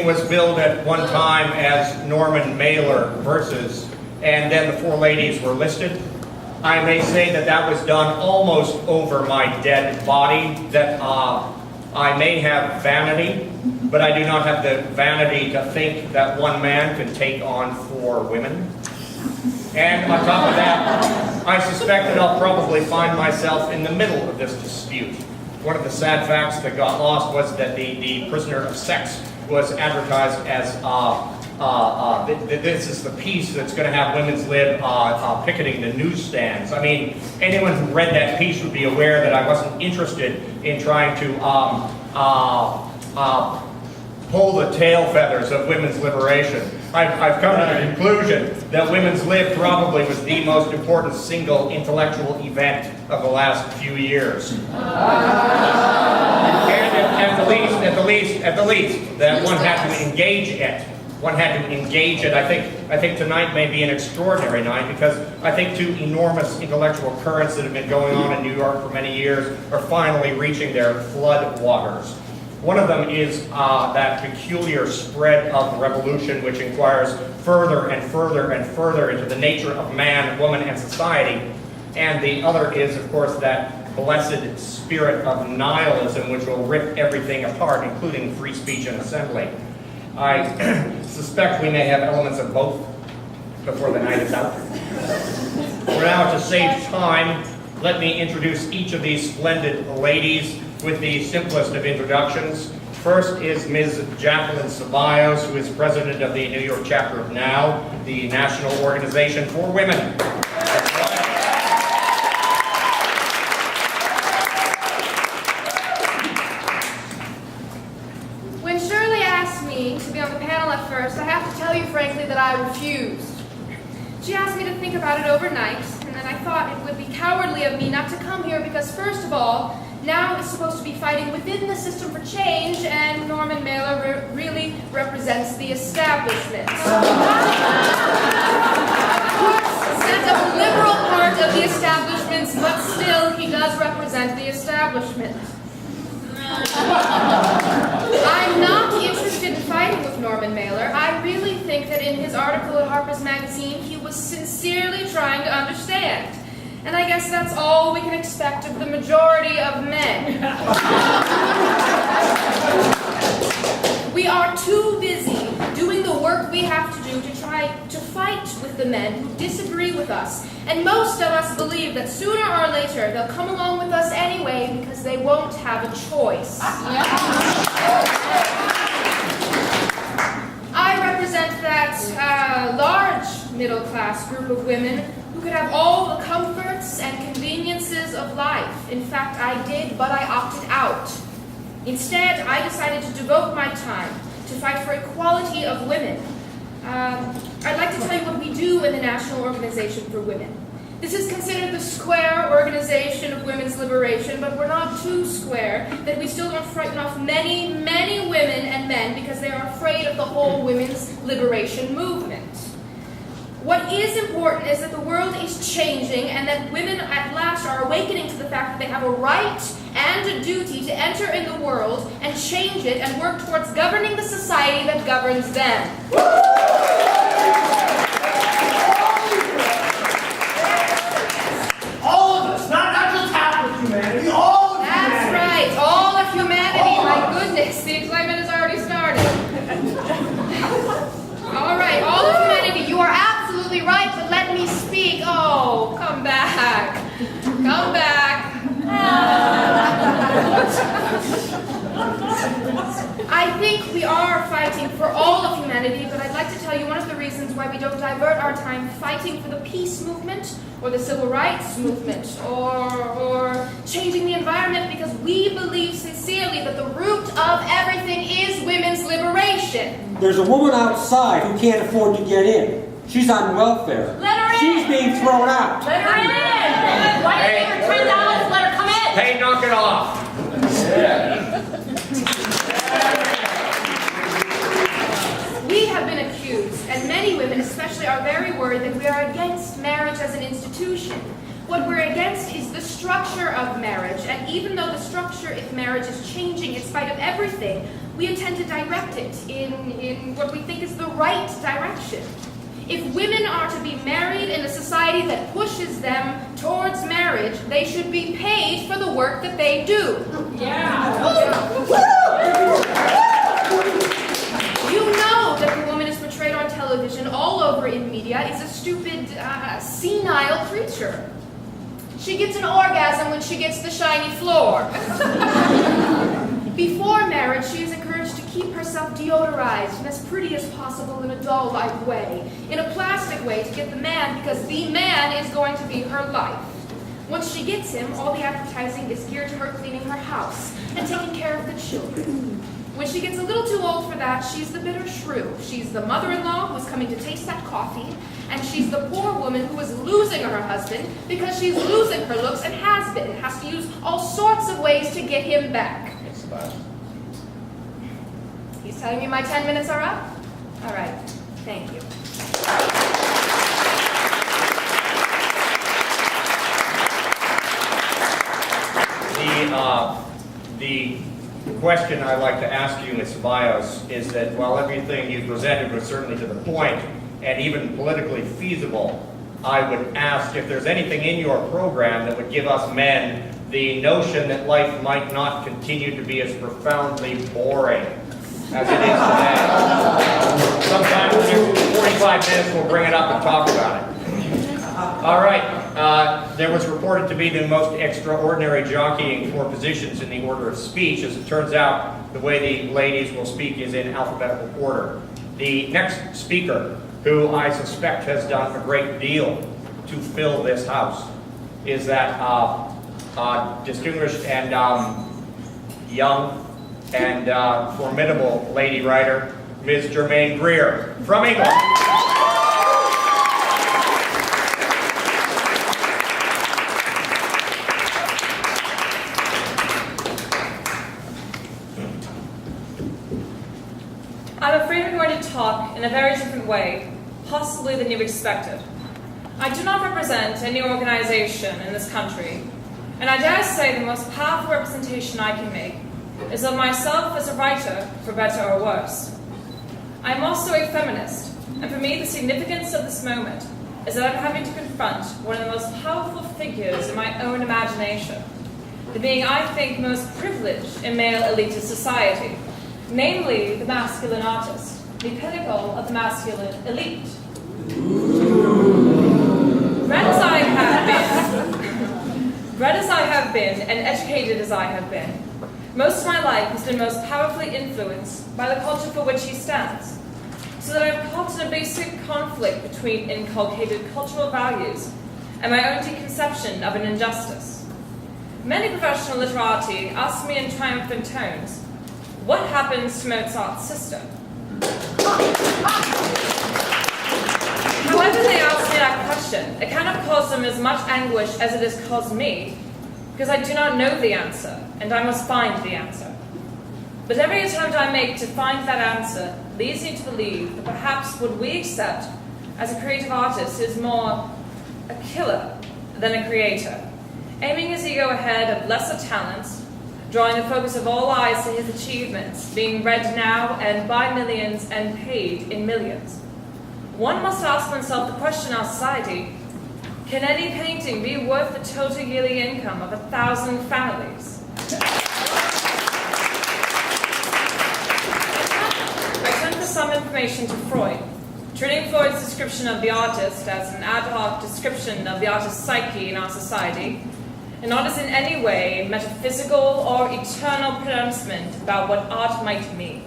was billed at one time as Norman Mailer versus, and then the four ladies were listed. I may say that that was done almost over my dead body, that I may have vanity, but I do not have the vanity to think that one man can take on four women. And on top of that, I suspect that I'll probably find myself in the middle of this dispute. One of the sad facts that got lost was that the prisoner of sex was advertised as this is the piece that's going to have women's lib picketing the newsstands. I mean, anyone who read that piece would be aware that I wasn't interested in trying to pull the tail feathers of women's liberation. I've come to the conclusion that women's lib probably was the most important single intellectual event of the last few years. And at the least, that one had to engage it. One had to engage it. I think tonight may be an extraordinary night because I think two enormous intellectual currents that have been going on in New York for many years are finally reaching their flood waters. One of them is that peculiar spread of revolution which inquires further and further and further into the nature of man, woman, and society. And the other is, of course, that blessed spirit of nihilism which will rip everything apart, including free speech and assembly. I suspect we may have elements of both before the night is out. For now, to save time, let me introduce each of these splendid ladies with the simplest of introductions. First is Ms. Jacqueline Ceballos, who is president of the New York chapter of NOW, the National Organization for Women. When Shirley asked me to be on the panel at first, I have to tell you frankly that I refused. She asked me to think about it overnight, and then I thought it would be cowardly of me not to come here because, first of all, NOW is supposed to be fighting within the system for change, and Norman Mailer really represents the establishment. Of course, set up a liberal part of the establishment, but still, he does represent the establishment. I'm not interested in fighting with Norman Mailer. I really think that in his article at Harper's Magazine, he was sincerely trying to understand. And I guess that's all we can expect of the majority of men. We are too busy doing the work we have to do to try to fight with the men who disagree with us. And most of us believe that sooner or later they'll come along with us anyway because they won't have a choice. I represent that large middle-class group of women who could have all the comforts and conveniences of life. In fact, I did, but I opted out. Instead, I decided to devote my time to fight for equality of women. I'd like to tell you what we do in the National Organization for Women. This is considered the square organization of women's liberation, but we're not too square that we still don't frighten off many, many women and men because they are afraid of the whole women's liberation movement. What is important is that the world is changing and that women at last are awakening to the fact that they have a right and a duty to enter in the world and change it and work towards governing the society that governs them. All of us, not just half of humanity, all of humanity. That's right, all of humanity. My goodness, the excitement has already started. All right, all of humanity, you are absolutely right, but let me speak. Oh, come back. Come back. I think we are fighting for all of humanity, but I'd like to tell you one of the reasons why we don't divert our time fighting for the peace movement or the civil rights movement or changing the environment, because we believe sincerely that the root of everything is women's liberation. There's a woman outside who can't afford to get in. She's on welfare. Let her in! She's being thrown out. Let her in! Why did you pay her $10? Let her come in! Hey, knock it off! We have been accused, and many women especially are very worried that we are against marriage as an institution. What we're against is the structure of marriage, and even though the structure of marriage is changing in spite of everything, we intend to direct it in what we think is the right direction. If women are to be married in a society that pushes them towards marriage, they should be paid for the work that they do. You know that the woman is portrayed on television all over in media is a stupid, senile creature. She gets an orgasm when she gets the shiny floor. Before marriage, she is encouraged to keep herself deodorized and as pretty as possible in a doll-like way, in a plastic way to get the man, because the man is going to be her life. Once she gets him, all the advertising is geared to her cleaning her house and taking care of the children. When she gets a little too old for that, she's the bitter shrew. She's the mother-in-law who's coming to taste that coffee, and she's the poor woman who is losing her husband because she's losing her looks and has to use all sorts of ways to get him back. He's telling me my 10 minutes are up? All right, thank you. The question I'd like to ask you, Ms. Ceballos, is that while everything you presented was certainly to the point and even politically feasible, I would ask if there's anything in your program that would give us men the notion that life might not continue to be as profoundly boring as it is today. Sometime in the next 45 minutes we'll bring it up and talk about it. All right. There was reported to be the most extraordinary jockeying for positions in the order of speech. As it turns out, the way the ladies will speak is in alphabetical order. The next speaker, who I suspect has done a great deal to fill this house, is that distinguished and young and formidable lady writer, Ms. Germaine Greer from England. I'm afraid I'm going to talk in a very different way, possibly than you expected. I do not represent any organization in this country, and I dare say the most powerful representation I can make is of myself as a writer, for better or worse. I'm also a feminist, and for me the significance of this moment is that I'm having to confront one of the most powerful figures in my own imagination, the being I think most privileged in male elitist society, namely the masculine artist, the pinnacle of the masculine elite. Read as I have been, and educated as I have been, most of my life has been most powerfully influenced by the culture for which he stands, so that I'm caught in a basic conflict between inculcated cultural values and my own deconception of an injustice. Many professional literati ask me in triumphant tones, what happens to Mozart's sister? However they ask me that question, it cannot cause them as much anguish as it has caused me, because I do not know the answer, and I must find the answer. But every attempt I make to find that answer leads me to believe that perhaps what we accept as a creative artist is more a killer than a creator, aiming his ego ahead of lesser talents, drawing the focus of all eyes to his achievements, being read now and by millions and paid in millions. One must ask oneself the question in our society, can any painting be worth the total yearly income of 1,000 families? I turned for some information to Freud, treating Freud's description of the artist as an ad hoc description of the artist's psyche in our society, and not as in any way metaphysical or eternal pronouncement about what art might mean.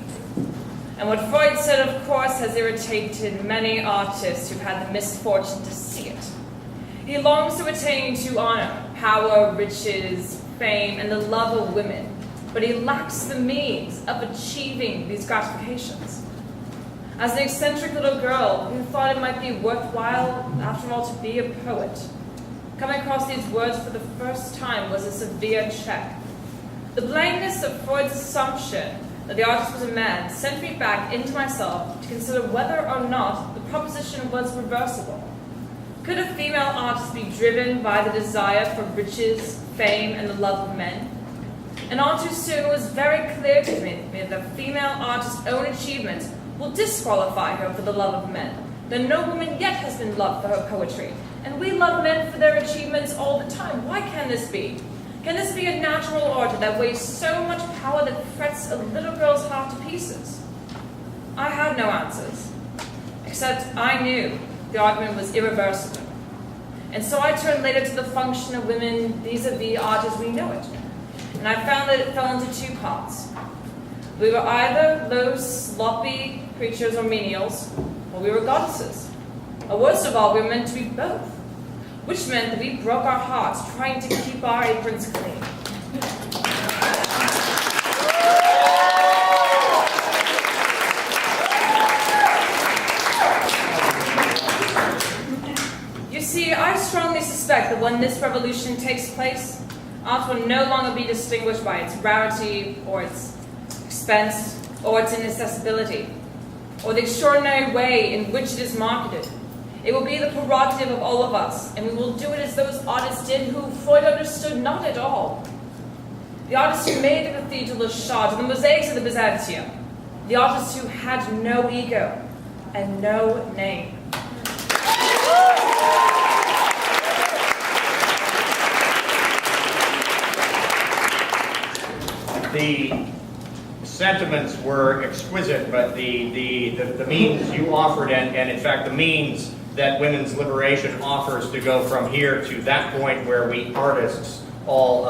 And what Freud said, of course, has irritated many artists who've had the misfortune to see it. He longs to attain to honor, power, riches, fame, and the love of women, but he lacks the means of achieving these gratifications. As an eccentric little girl who thought it might be worthwhile, after all, to be a poet, coming across these words for the first time was a severe check. The blindness of Freud's assumption that the artist was a man sent me back into myself to consider whether or not the proposition was reversible. Could a female artist be driven by the desire for riches, fame, and the love of men? And all too soon it was very clear to me understanding that a female artist's own achievements will disqualify her for the love of men, then no woman yet has been loved for her poetry. And we love men for their achievements all the time. Why can this be? Can this be a natural order that weighs so much power that frets a little girl's heart to pieces? I had no answers, except I knew the argument was irreversible. And so I turned later to the function of women vis-a-vis art as we know it. And I found that it fell into two parts. We were either low, sloppy creatures or menials, or we were goddesses. Or worst of all, we were meant to be both, which meant that we broke our hearts trying to keep our aprons clean. You see, I strongly suspect that when this revolution takes place, art will no longer be distinguished by its rarity or its expense or its inaccessibility or the extraordinary way in which it is marketed. It will be the prerogative of all of us, and we will do it as those artists did who Freud understood not at all. The artists who made the Cathedral of Chartres and the mosaics of the Byzantium. The artists who had no ego and no name. The sentiments were exquisite, but the means you offered, and in fact the means that women's liberation offers to go from here to that point where we artists all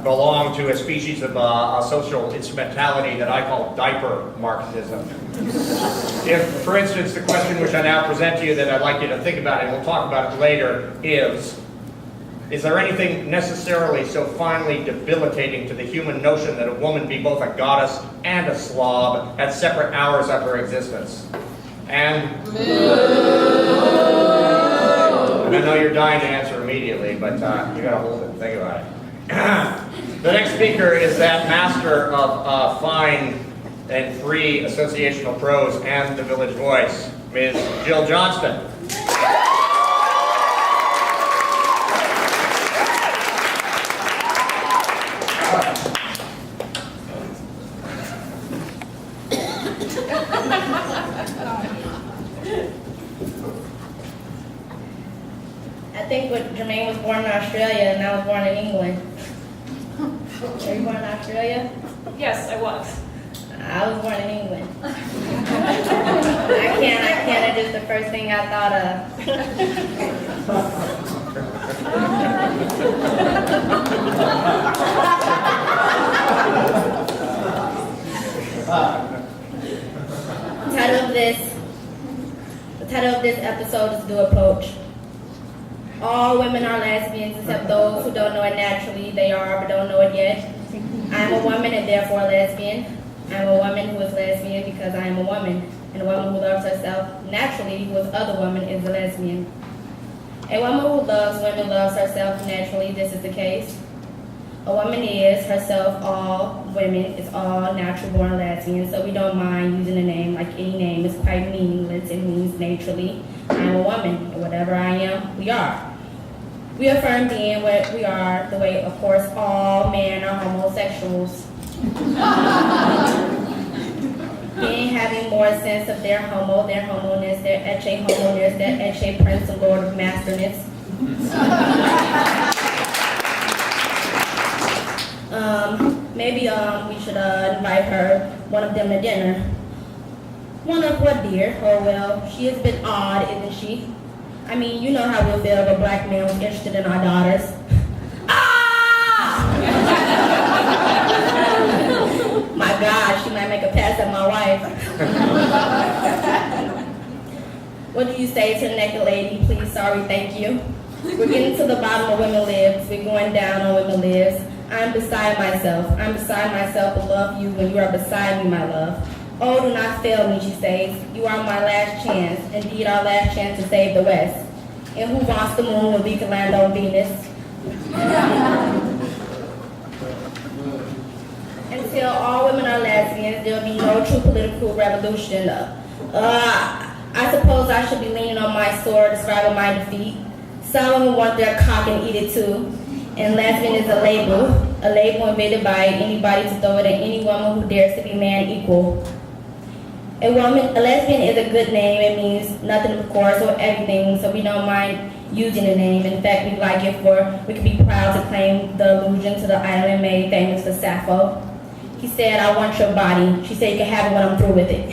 belong to a species of a social instrumentality that I call diaper Marxism. If, for instance, the question which I now present to you that I'd like you to think about, and we'll talk about it later, is there anything necessarily so finally debilitating to the human notion that a woman be both a goddess and a slob at separate hours of her existence? And I know you're dying to answer immediately, but you gotta hold it and think about it. The next speaker is that master of fine and free associational prose and the Village Voice, Ms. Jill Johnston. I think Jermaine was born in Australia and I was born in England. Were you born in Australia? Yes, I was. I was born in England. I can't. It's just the first thing I thought of. The title of this episode is Do Approach. All women are lesbians except those who don't know it naturally. They are, but don't know it yet. I am a woman and therefore a lesbian. I am a woman who is lesbian because I am a woman. And a woman who loves herself naturally, who is other woman, is a lesbian. A woman who loves women loves herself naturally. This is the case. A woman is herself all women, is all natural born lesbians, so we don't mind using a name like any name. It's quite meaningless. It means naturally. I am a woman, and whatever I am, we are. We affirm being what we are, the way, of course, all men are homosexuals. Being having more sense of their homoness, their etche homoness, their etche prince and lord of masterness. Maybe we should invite her, one of them, to dinner. One of what, dear? Oh, well, she is a bit odd, isn't she? I mean, you know how we feel if a black man was interested in our daughters. Ah! My God, she might make a pass at my wife. What do you say to the naked lady? Please, sorry, thank you. We're getting to the bottom of women lives. We're going down on women lives. I'm beside myself. I'm beside myself to love you when you are beside me, my love. Oh, do not fail me, she says. You are my last chance. Indeed, our last chance to save the West. And who wants the moon when we can land on Venus? Until all women are lesbians, there will be no true political revolution. I suppose I should be leaning on my sword, describing my defeat. Some women want their cock and eat it too. And lesbian is a label invented by anybody to throw it at any woman who dares appears to be man equal. A lesbian is a good name. It means nothing, of course, or everything, so we don't mind using the name. In fact, we like it for we can be proud to claim the allusion to the island made famous for Sappho. He said, "I want your body." She said, "You can have it when I'm through with it."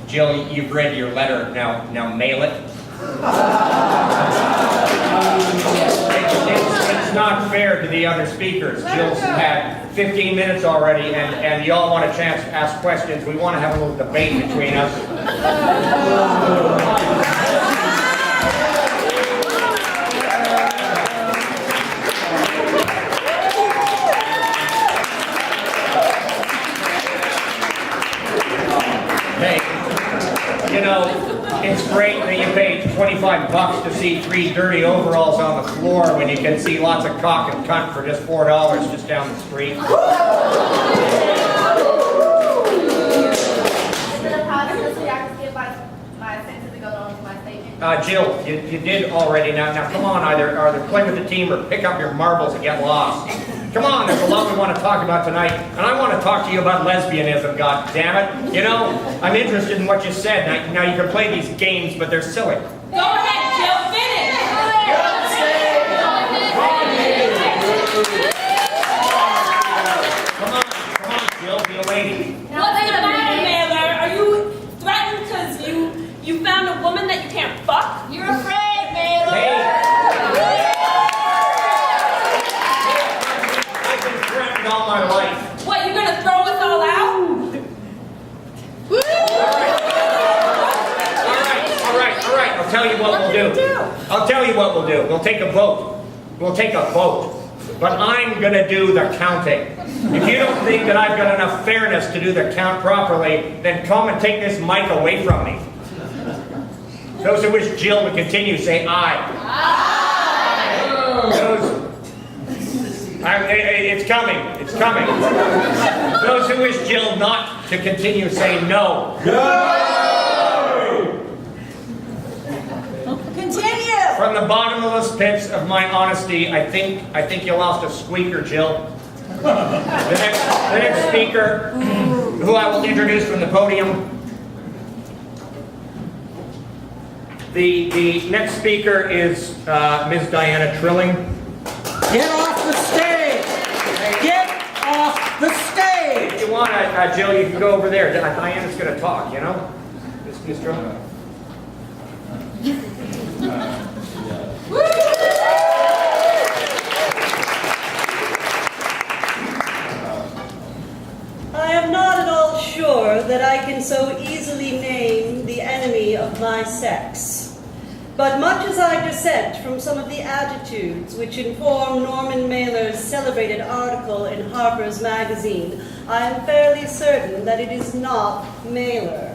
Jill, you've read your letter. Now mail it. It's not fair to the other speakers. Jill's had 15 minutes already, and you all want a chance to ask questions. We want to have a little debate between us. Hey, you know, it's great that you paid $25 to see 3 dirty overalls on the floor when you can see lots of cock and cunt for just $4 just down the street. Jill, you did already. Now come on, either play with the team or pick up your marbles and get lost. Come on, there's a lot we want to talk about tonight, and I want to talk to you about lesbianism, God damn it. You know, I'm interested in what you said. Now you can play these games, but they're silly. Go ahead, Jill, finish! Come on, Jill, be a lady. What's the matter, Mailer? Are you threatened because you found a woman that you can't fuck? You're afraid, Mailer! Hey. I've been threatened all my life. What, you're gonna throw us all out? All right. I'll tell you what we'll do. I'll tell you what we'll do. We'll take a vote. But I'm going to do the counting. If you don't think that I've got enough fairness to do the count properly, then come and take this mic away from me. Those who wish Jill to continue, say aye. It's coming. Those who wish Jill not to continue, say no. Continue! From the bottomless pits of my honesty, I think you lost a squeaker, Jill. The next speaker, who I will introduce from the podium. The next speaker is Ms. Diana Trilling. Get off the stage! Get off the stage! If you want, Jill, you can go over there. Diana's going to talk, you know? Ms. Trilling. I am not at all sure that I can so easily name the enemy of my sex. But much as I dissent from some of the attitudes which inform Norman Mailer's celebrated article in Harper's Magazine, I am fairly certain that it is not Mailer.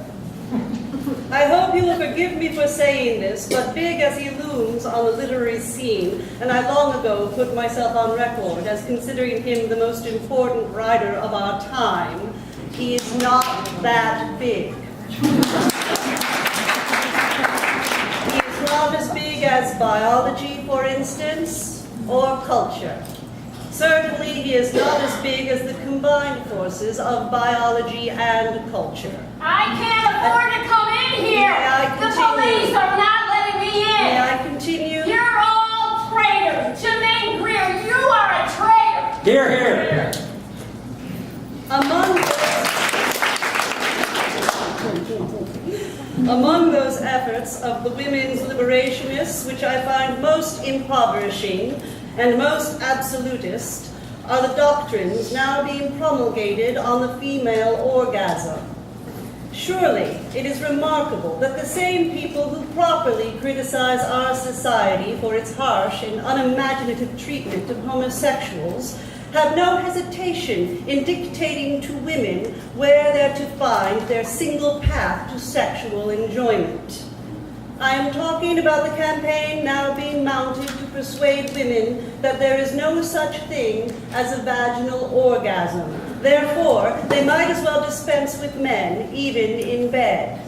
I hope you will forgive me for saying this, but big as he looms on the literary scene, and I long ago put myself on record as considering him the most important writer of our time, he is not that big. He is not as big as biology, for instance, or culture. Certainly, he is not as big as the combined forces of biology and culture. I can't afford to come in here! May I The continue? police are not letting me in! May I continue? You're all traitors! Jermaine Greer, you are a traitor! Here. Among those efforts of the women's liberationists which I find most impoverishing and most absolutist are the doctrines now being promulgated on the female orgasm. Surely it is remarkable that the same people who properly criticize our society for its harsh and unimaginative treatment of homosexuals have no hesitation in dictating to women where they're to find their single path to sexual enjoyment. I am talking about the campaign now being mounted to persuade women that there is no such thing as a vaginal orgasm. Therefore, they might as well dispense with men, even in bed.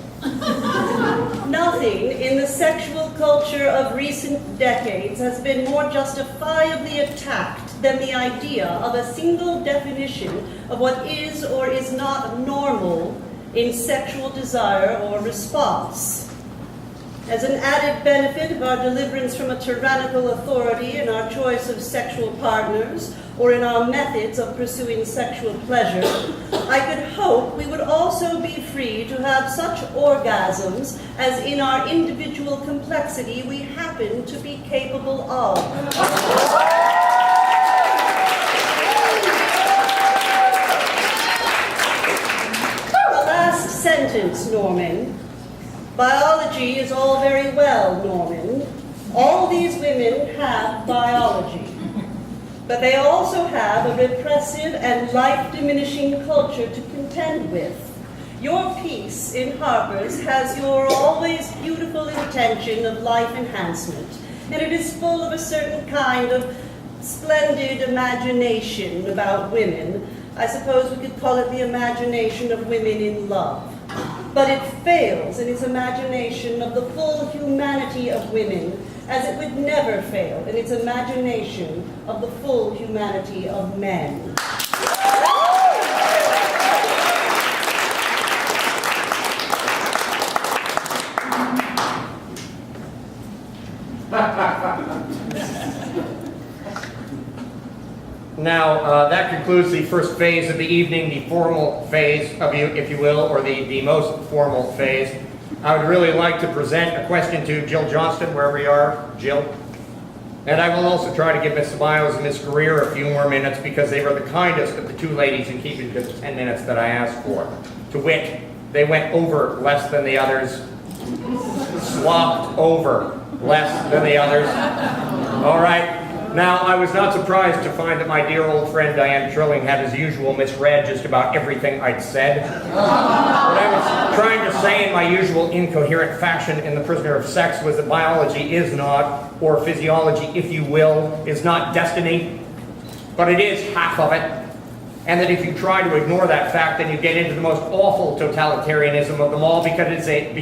Nothing in the sexual culture of recent decades has been more justifiably attacked than the idea of a single definition of what is or is not normal in sexual desire or response. As an added benefit of our deliverance from a tyrannical authority in our choice of sexual partners or in our methods of pursuing sexual pleasure, I could hope we would also be free to have such orgasms as in our individual complexity we happen to be capable of. The last sentence, Norman. Biology is all very well, Norman. All these women have biology. But they also have a repressive and life-diminishing culture to contend with. Your piece in Harper's has your always beautiful intention of life enhancement, and it is full of a certain kind of splendid imagination about women. I suppose we could call it the imagination of women in love. But it fails in its imagination of the full humanity of women, as it would never fail in its imagination of the full humanity of men. Now, that concludes the first phase of the evening, the formal phase, of you, if you will, or the most formal phase. I would really like to present a question to Jill Johnston, where we are. Jill. And I will also try to give Ms. Ceballos and Ms. Greer a few more minutes because they were the kindest of the two ladies in keeping to the 10 minutes that I asked for. To wit, they went over less than the others, swapped over less than the others. All right. Now, I was not surprised to find that my dear old friend Diane Trilling had, as usual, misread just about everything I'd said. What I was trying to say in my usual incoherent fashion in The Prisoner of Sex was that biology is not, or physiology, if you will, is not destiny, but it is half of it. And that if you try to ignore that fact, then you get into the most awful totalitarianism of them all because it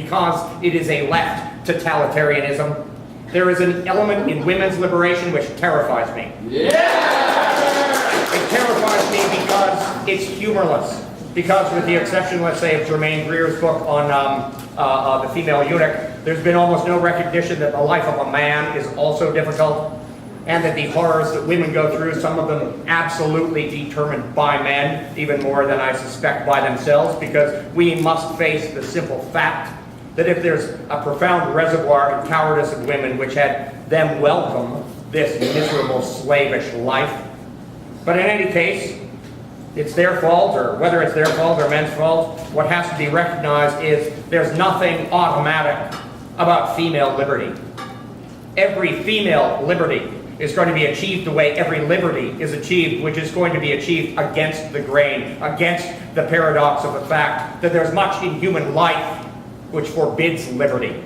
is a left totalitarianism. There is an element in women's liberation which terrifies me. Yeah! It terrifies me because it's humorless. Because with the exception, let's say, of Germaine Greer's book on the female eunuch, there's been almost no recognition that the life of a man is also difficult, and that the horrors that women go through, some of them absolutely determined by men, even more than I suspect by themselves, because we must face the simple fact that if there's a profound reservoir in cowardice of women which had them welcome this miserable slavish life. But in any case, it's their fault, or whether it's their fault or men's fault, what has to be recognized is there's nothing automatic about female liberty. Every female liberty is going to be achieved the way every liberty is achieved, which is going to be achieved against the grain, against the paradox of the fact that there's much in human life which forbids liberty.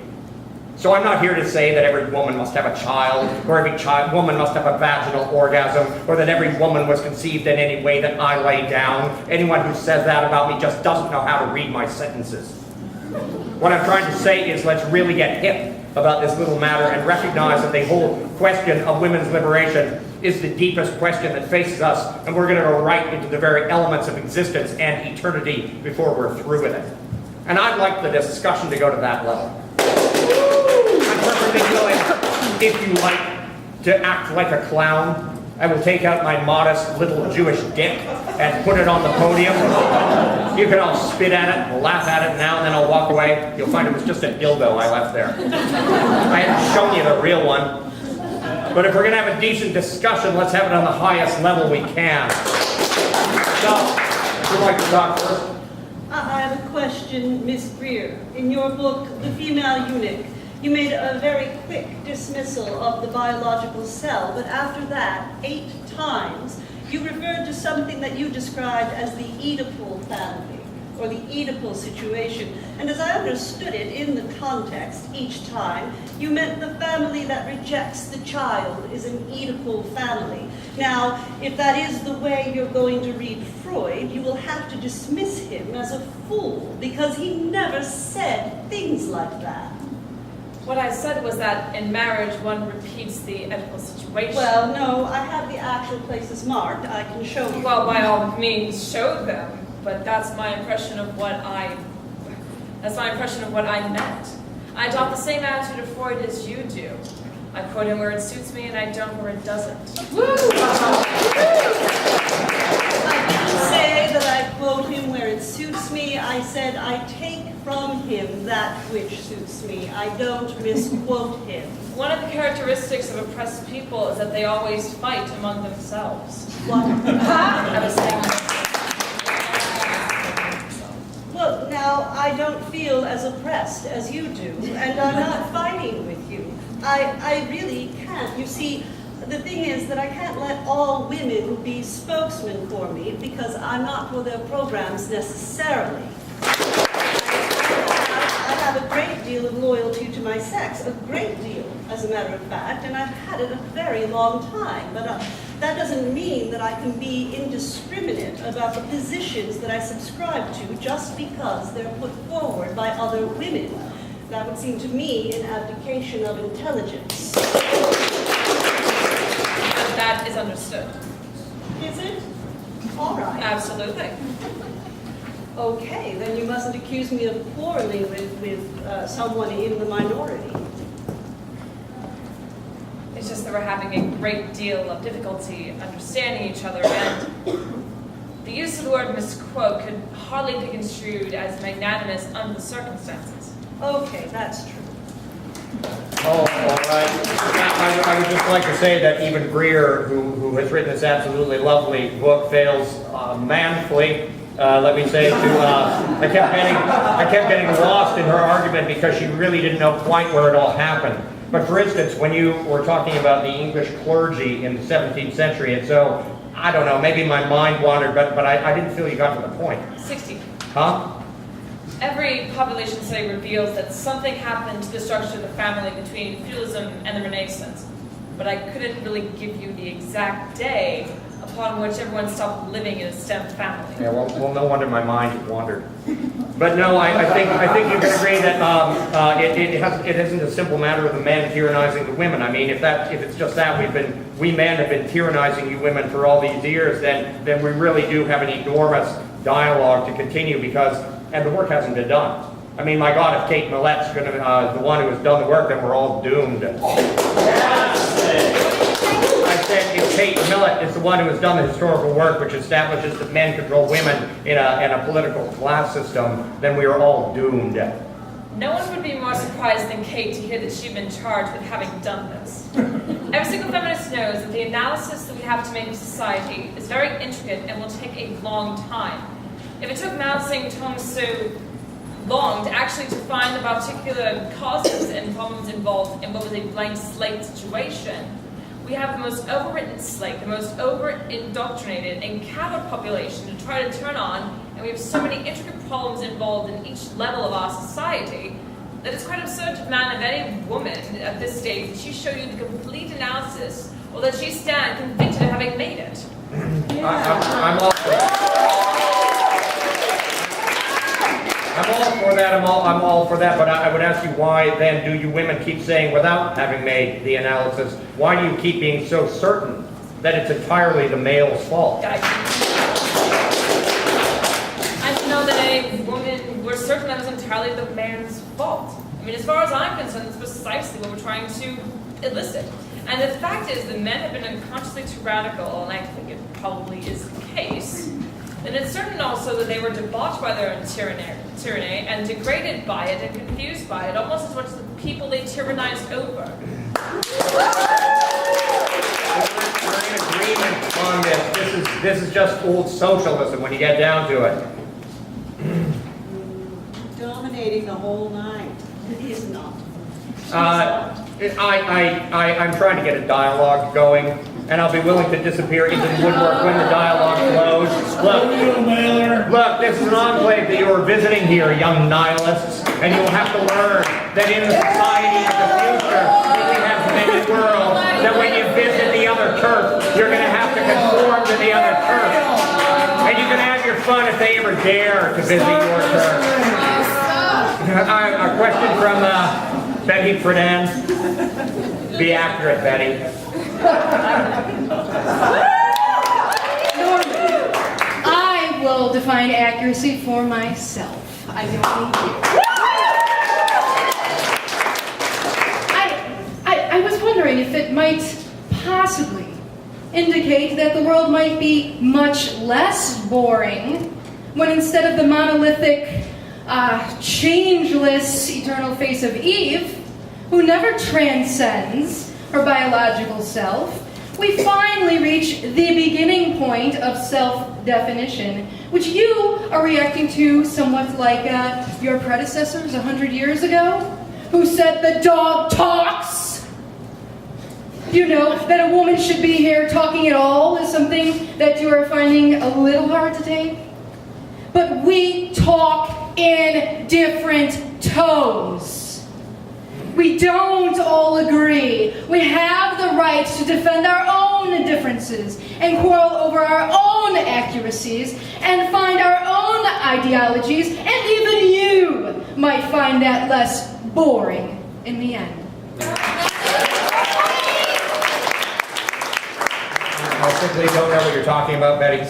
So I'm not here to say that every woman must have a child, or every woman must have a vaginal orgasm, or that every woman was conceived in any way that I lay down. Anyone who says that about me just doesn't know how to read my sentences. What I'm trying to say is let's really get hip about this little matter and recognize that the whole question of women's liberation is the deepest question that faces us, and we're going to go right into the very elements of existence and eternity before we're through with it. And I'd like the discussion to go to that level. I'm perfectly willing, if you like, to act like a clown. I will take out my modest little Jewish dick and put it on the podium. You can all spit at it and laugh at it now, and then I'll walk away. You'll find it was just a dildo I left there. I haven't shown you the real one. But if we're going to have a decent discussion, let's have it on the highest level we can. So, would you like to talk first? I have a question, Miss Greer. In your book, The Female Eunuch, you made a very quick dismissal of the biological cell, but after that, 8 times, you referred to something that you described as the Oedipal family, or the Oedipal situation. And as I understood it in the context each time, you meant the family that rejects the child is an Oedipal family. Now, if that is the way you're going to read Freud, you will have to dismiss him as a fool, because he never said things like that. What I said was that in marriage, one repeats the Oedipal situation. Well, no, I have the actual places marked. I can show you. Well, by all means, show them. But that's my impression of what I meant. I adopt the same attitude of Freud as you do. I quote him where it suits me, and I don't where it doesn't. I didn't say that I quote him where it suits me. I said I take from him that which suits me. I don't misquote him. One of the characteristics of oppressed people is that they always fight among themselves. What? I was saying Well, now, I don't feel as oppressed as you do, and I'm not fighting with you. I really can't. You see, the thing is that I can't let all women be spokesmen for me because I'm not for their programs necessarily. I have a great deal of loyalty to my sex, a great deal, as a matter of fact, and I've had it a very long time. But that doesn't mean that I can be indiscriminate about the positions that I subscribe to just because they're put forward by other women. That would seem to me an abdication of intelligence. that is understood. Is it? All right. Absolutely. Okay, then you mustn't accuse me of quarreling with someone in the minority. It's just that we're having a great deal of difficulty understanding each other, and the use of the word misquote could hardly be construed as magnanimous under the circumstances. Okay, that's true. Oh, all right. I would just like to say that even Greer, who has written this absolutely lovely book, fails manfully. Let me say, I kept getting lost in her argument because she really didn't know quite where it all happened. But for instance, when you were talking about the English clergy in the 17th century, and so, I don't know, maybe my mind wandered, but I didn't feel you got to the point. 60. Huh? Every population study reveals that something happened to the structure of the family between feudalism and the Renaissance. But I couldn't really give you the exact day upon which everyone stopped living in a stem family. Yeah, well, no wonder my mind wandered. But no, I think you can agree that it isn't a simple matter of the men tyrannizing the women. I mean, if it's just that we men have been tyrannizing you women for all these years, then we really do have an enormous dialogue to continue and the work hasn't been done. I mean, my God, if Kate Millett's the one who has done the work, then we're all doomed. I said if Kate Millett is the one who has done the historical work which establishes that men control women in a political class system, then we are all doomed. No one would be more surprised than Kate to hear that she'd been charged with having done this. Every single feminist knows that the analysis that we have to make of society is very intricate and will take a long time. If it took Mao Zedong so long to actually define the particular causes and problems involved in what was a blank slate situation, we have the most overwritten slate, the most over-indoctrinated and coward population to try to turn on, and we have so many intricate problems involved in each level of our society that it's quite absurd to demand of any woman at this stage that she show you the complete analysis or that she stand convicted of having made it. I'm all for that. I'm all for that, but I would ask you why then do you women keep saying, without having made the analysis, why do you keep being so certain that it's entirely the male's fault? I know that a woman, we're certain that it's entirely the man's fault. I mean, as far as I'm concerned, that's precisely what we're trying to elicit. And the fact is that men have been unconsciously tyrannical, and I think it probably is the case. And it's certain also that they were debauched by their own tyranny and degraded by it and confused by it, almost as much as the people they tyrannized over. We're in agreement on this. This is just old socialism when you get down to it. Dominating the whole night. It is not. I'm trying to get a dialogue going, and I'll be willing to disappear into the woodwork when the dialogue flows. Look, this is an enclave that you are visiting here, young nihilists, and you will have to learn that in the society of the future that we have in the world, that when you visit the other turf, you're going to have to conform to the other turf. And you can have your fun if they ever dare to visit your turf. A question from Betty Friedan, be accurate, Betty. I will define accuracy for myself. I don't need you. I was wondering if it might possibly indicate that the world might be much less boring when instead of the monolithic, changeless, eternal face of Eve, who never transcends her biological self, we finally reach the beginning point of self-definition, which you are reacting to somewhat like your predecessors 100 years ago, who said the dog talks. You know, that a woman should be here talking at all is something that you are finding a little hard to take. But we talk in different tones. We don't all agree. We have the right to defend our own differences and quarrel over our own accuracies and find our own ideologies, and even you might find that less boring in the end. I simply don't know what you're talking about, Betty.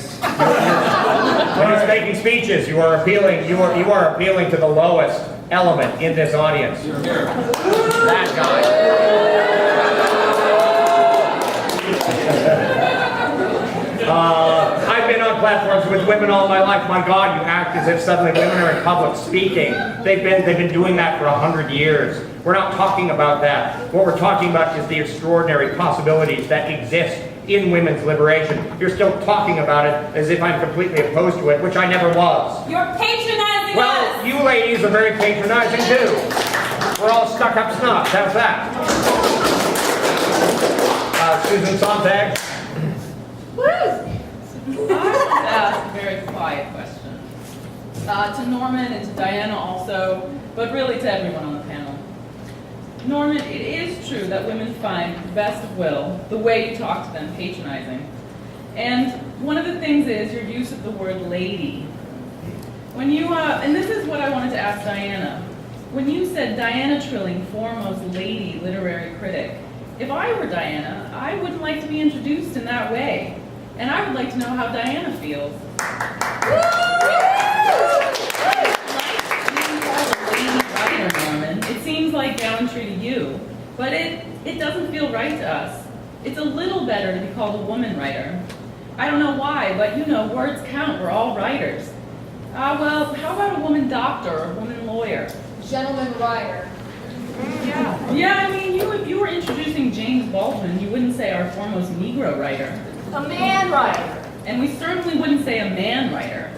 When you're making speeches, you are appealing to the lowest element in this audience. That guy. I've been on platforms with women all my life. My God, you act as if suddenly women are in public speaking. They've been doing that for 100 years. We're not talking about that. What we're talking about is the extraordinary possibilities that exist in women's liberation. You're still talking about it as if I'm completely opposed to it, which I never was. You're patronizing Well, us! you ladies are very patronizing too. We're all stuck up snobs. How's that? Susan Sontag. I want to ask a very quiet question. To Norman and to Diana also, but really to everyone on the panel. Norman, it is true that women find the best of Will, the way you talk to them, patronizing. And one of the things is your use of the word lady. When you, and this is what I wanted to ask Diana. When you said Diana Trilling, foremost lady literary critic, if I were Diana, I wouldn't like to be introduced in that way. And I would like to know how Diana feels. Norman. It seems like gallantry to you, but it doesn't feel right to us. It's a little better to be called a woman writer. I don't know why, but you know, words count. We're all writers. Well, how about a woman doctor or a woman lawyer? Gentleman writer. Yeah, I mean, if you were introducing James Baldwin, you wouldn't say our foremost Negro writer. A man writer. And we certainly wouldn't say a man writer.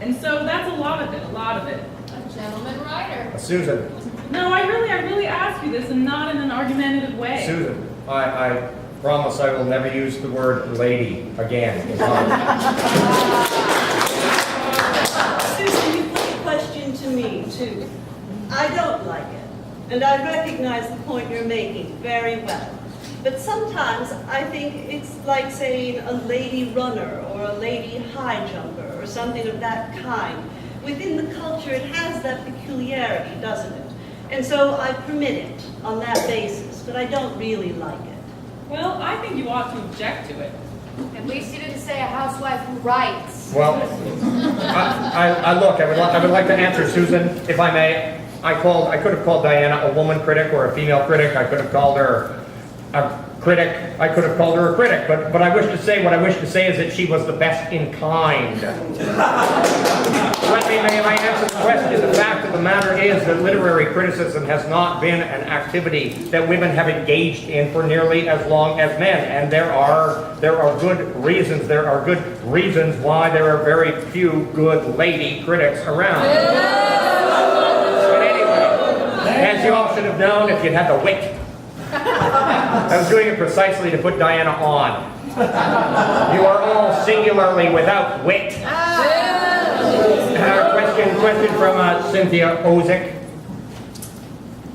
And so that's a lot of it. A gentleman writer. Susan. No, I really ask you this, and not in an argumentative way. Susan, I promise I will never use the word lady again. Susan, you put the question to me, too. I don't like it, and I recognize the point you're making very well. But sometimes I think it's like saying a lady runner or a lady high jumper or something of that kind. Within the culture, it has that peculiarity, doesn't it? And so I permit it on that basis, but I don't really like it. Well, I think you ought to object to it. At least you didn't say a housewife who writes. Well, I would like to answer Susan, if I may. I could have called Diana a woman critic or a female critic. I could have called her a critic. I could have called her a critic. But what I wish to say is that she was the best in kind. May I answer the question? The fact of the matter is that literary criticism has not been an activity that women have engaged in for nearly as long as men. And there are good reasons. There are good reasons why there are very few good lady critics around. But anyway, as you all should have known if you'd had the wit. I was doing it precisely to put Diana on. You are all singularly without wit. Question from Cynthia Ozick.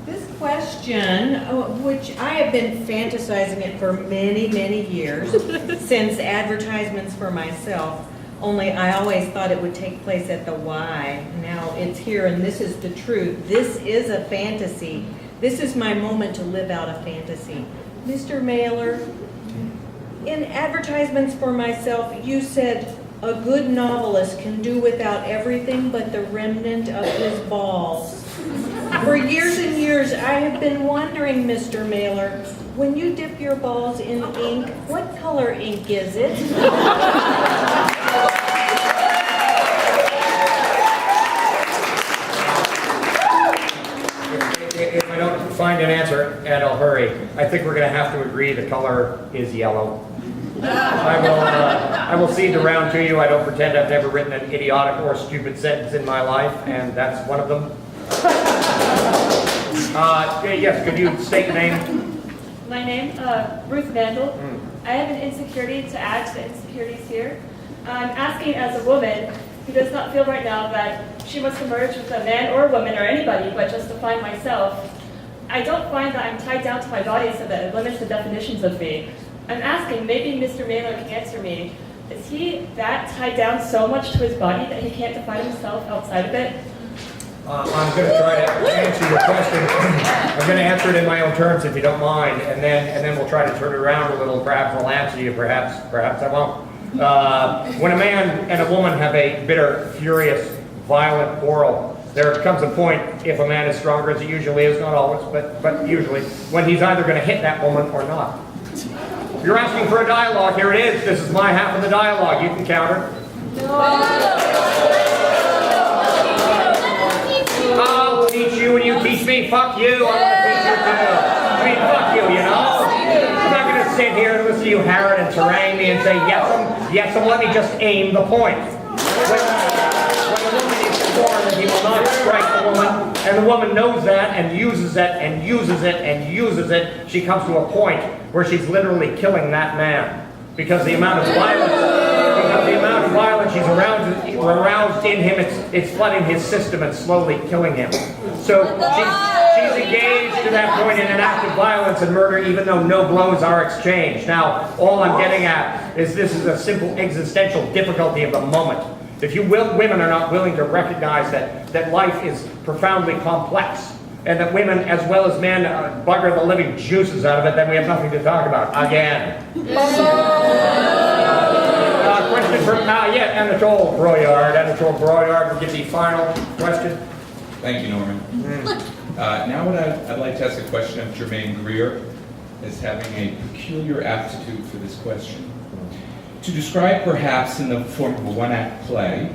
This question, which I have been fantasizing it for many, many years, since advertisements for myself, Only I always thought it would take place at the Y. Now it's here, and this is the truth. This is a fantasy. This is my moment to live out a fantasy. Mr. Mailer, in advertisements for myself, you said a good novelist can do without everything but the remnant of his balls. For years and years, I have been wondering, Mr. Mailer, when you dip your balls in ink, what color ink is it? If I don't find an answer, and I'll hurry, I think we're going to have to agree the color is yellow. I will cede the round to you. I don't pretend I've never written an idiotic or stupid sentence in my life, and that's one of them. Yes, could you state your name? My name, Ruth Vandal. I have an insecurity to add to the insecurities here. I'm asking as a woman who does not feel right now that she must emerge with a man or a woman or anybody, but just to find myself. I don't find that I'm tied down to my body so that it limits the definitions of me. I'm asking, maybe Mr. Mailer can answer me, is he that tied down so much to his body that he can't define himself outside of it? I'm going to try to answer your question. I'm going to answer it in my own terms, if you don't mind, and then we'll try to turn it around a little. Perhaps I'll answer you. Perhaps I won't. When a man and a woman have a bitter, furious, violent quarrel, there comes a point, if a man is stronger, as he usually is, not always, but usually, when he's either going to hit that woman or not. You're asking for a dialogue. Here it is. This is my half of the dialogue. You can counter. I'll teach you when you teach me. Fuck you. I'm going to teach you too. I mean, fuck you, you know? I'm not going to sit here and listen to you harrot and harangue me and say, yes, let me just aim the point. When a woman is sworn that he will not strike the woman, and the woman knows that and uses it and uses it and uses it, she comes to a point where she's literally killing that man. Because the amount of violence she's aroused in him, it's flooding his system and slowly killing him. So she's engaged to that point in an act of violence and murder, even though no blows are exchanged. Now, all I'm getting at is this is a simple existential difficulty of the moment. If you women are not willing to recognize that life is profoundly complex, and that women, as well as men, bugger the living juices out of it, then we have nothing to talk about again. Question from Anatole Broyard. Anatole Broyard will give the final question. Thank you, Norman. Now I'd like to ask a question of Germaine Greer, as having a peculiar aptitude for this question. To describe, perhaps in the form of a one-act play,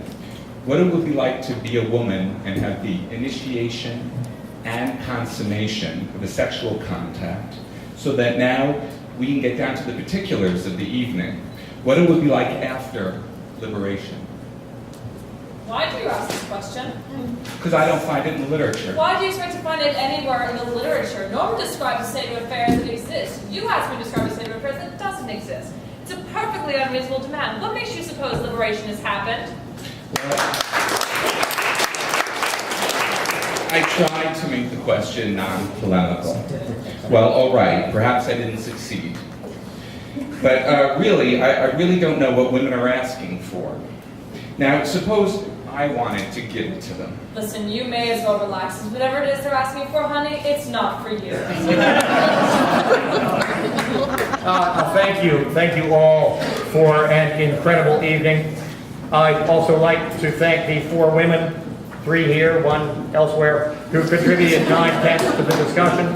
what it would be like to be a woman and have the initiation and consummation of a sexual contact, so that now we can get down to the particulars of the evening. What it would be like after liberation. Why do you ask this question? Because I don't find it in the literature. Why do you expect to find it anywhere in the literature? Norman describes a state of affairs that exists. You ask me to describe a state of affairs that doesn't exist. It's a perfectly unreasonable demand. What makes you suppose liberation has happened? I tried to make the question non-polemical. Well, all right, perhaps I didn't succeed. But really, I really don't know what women are asking for. Now, suppose I wanted to give it to them. Listen, you may as well relax. Whatever it is they're asking for, honey, it's not for you. Thank you all for an incredible evening. I'd also like to thank the 4 women, 3 here, 1 elsewhere, who contributed 9/10 to the discussion.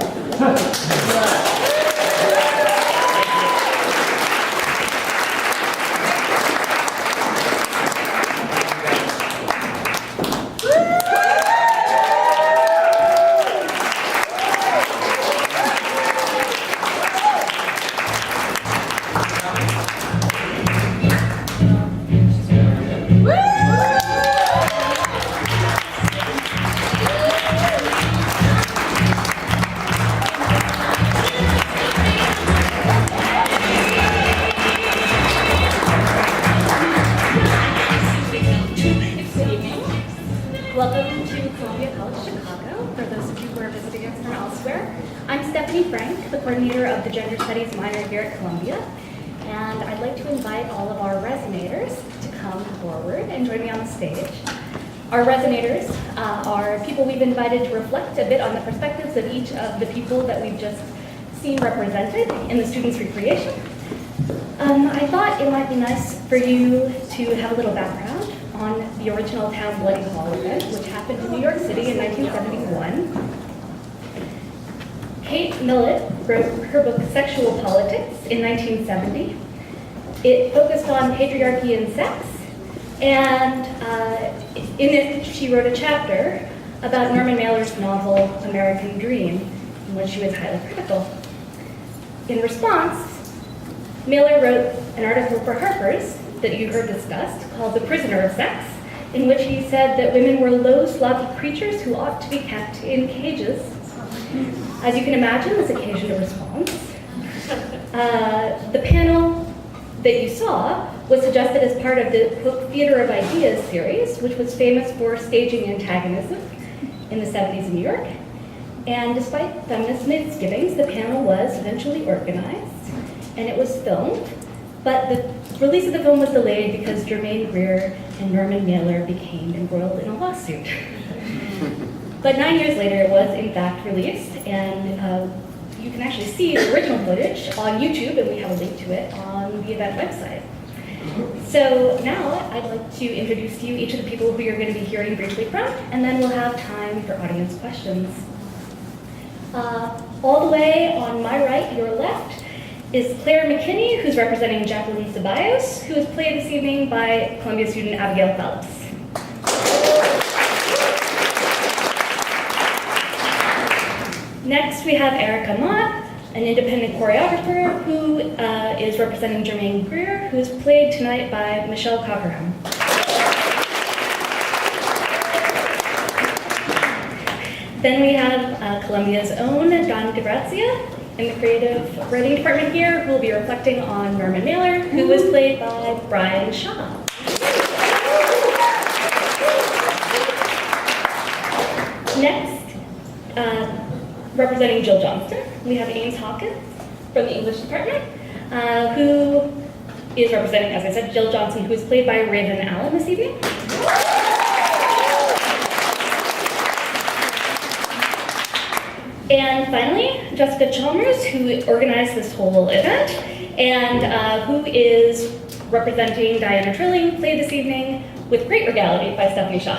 Welcome to Columbia College Chicago. For those of you who are visiting us from elsewhere, I'm Stephanie Frank, the coordinator of the Gender Studies minor here at Columbia, and I'd like to invite all of our resonators to come forward and join me on the stage. Our resonators are people we've invited to reflect a bit on the perspectives of each of the people that we've just seen represented in the students' recreation. I thought it might be nice for you to have a little background on the original Town Bloody Hall event, which happened in New York City in 1971. Kate Millett wrote her book Sexual Politics in 1970. It focused on patriarchy and sex, and in it she wrote a chapter about Norman Mailer's novel American Dream, in which she was highly critical. In response, Mailer wrote an article for Harper's that you heard discussed called The Prisoner of Sex, in which he said that women were low, sloppy creatures who ought to be kept in cages. As you can imagine, this occasioned a response. The panel that you saw was suggested as part of the Theater of Ideas series, which was famous for staging antagonism in the 70s in New York. And despite feminist misgivings, the panel was eventually organized and it was filmed. But the release of the film was delayed because Germaine Greer and Norman Mailer became embroiled in a lawsuit. But 9 years later, it was in fact released, and you can actually see the original footage on YouTube, and we have a link to it on the event website. So now I'd like to introduce to you each of the people who you're going to be hearing briefly from, and then we'll have time for audience questions. All the way on my right, your left, is Claire McKinney, who's representing Jacqueline Ceballos, who is played this evening by Columbia student Abigail Phelps. Next, we have Erica Mott, an independent choreographer who is representing Germaine Greer, who is played tonight by Michelle Cockerham. Then we have Columbia's own Don DeGrazia in the creative writing department here, who will be reflecting on Norman Mailer, who was played by Brian Shaw. Next, representing Jill Johnston, we have Ames Hawkins from the English department, who is representing, as I said, Jill Johnson, who is played by Raven Allen this evening. And finally, Jessica Chalmers, who organized this whole event, and who is representing Diana Trilling, played this evening with great regality by Stephanie Shaw.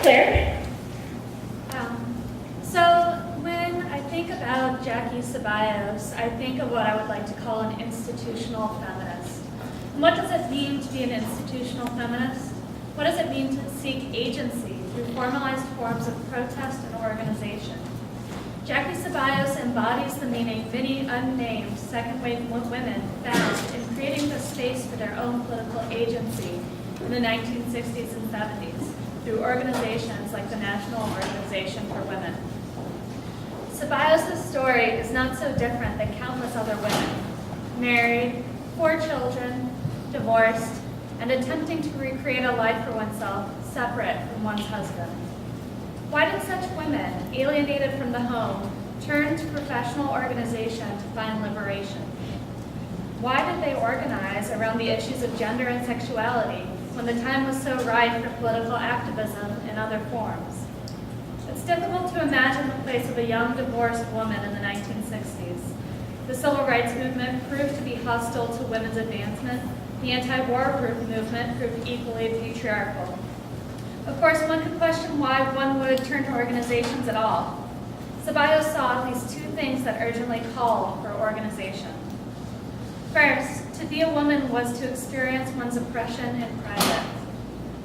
Claire? So when I think about Jackie Ceballos, I think of what I would like to call an institutional feminist. And what does it mean to be an institutional feminist? What does it mean to seek agency through formalized forms of protest and organization? Jackie Ceballos embodies the meaning many unnamed second-wave women found in creating the space for their own political agency in the 1960s and 70s through organizations like the National Organization for Women. Ceballos' story is not so different than countless other women, married, 4 children, divorced, and attempting to recreate a life for oneself separate from one's husband. Why did such women, alienated from the home, turn to professional organization to find liberation? Why did they organize around the issues of gender and sexuality when the time was so ripe for political activism in other forms? It's difficult to imagine the place of a young divorced woman in the 1960s. The civil rights movement proved to be hostile to women's advancement. The anti-war movement proved equally patriarchal. Of course, one could question why one would turn to organizations at all. Ceballos saw at least 2 things that urgently called for organization. First, to be a woman was to experience one's oppression in private.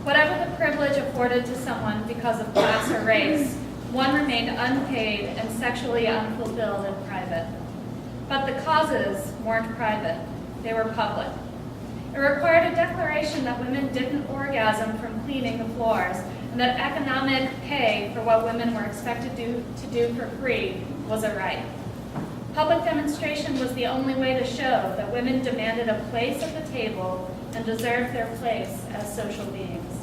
Whatever the privilege afforded to someone because of class or race, one remained unpaid and sexually unfulfilled in private. But the causes weren't private, they were public. It required a declaration that women didn't orgasm from cleaning the floors, and that economic pay for what women were expected to do for free was a right. Public demonstration was the only way to show that women demanded a place at the table and deserved their place as social beings.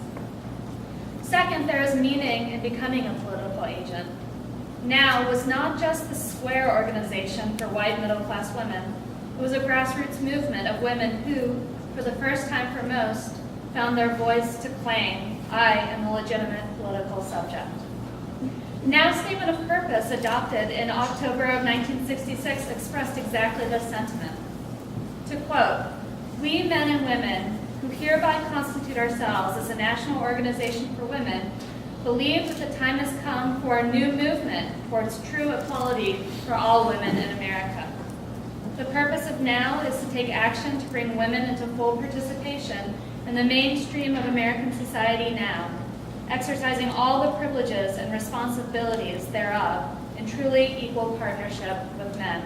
Second, there is meaning in becoming a political agent. NOW was not just the square organization for white middle-class women. It was a grassroots movement of women who, for the first time for most, found their voice to claim, I am a legitimate political subject. Now's statement of purpose, adopted in October of 1966, expressed exactly this sentiment. To quote, "We men and women, who hereby constitute ourselves as a national organization for women, believe that the time has come for a new movement towards true equality for all women in America. The purpose of NOW is to take action to bring women into full participation in the mainstream of American society now, exercising all the privileges and responsibilities thereof in truly equal partnership with men.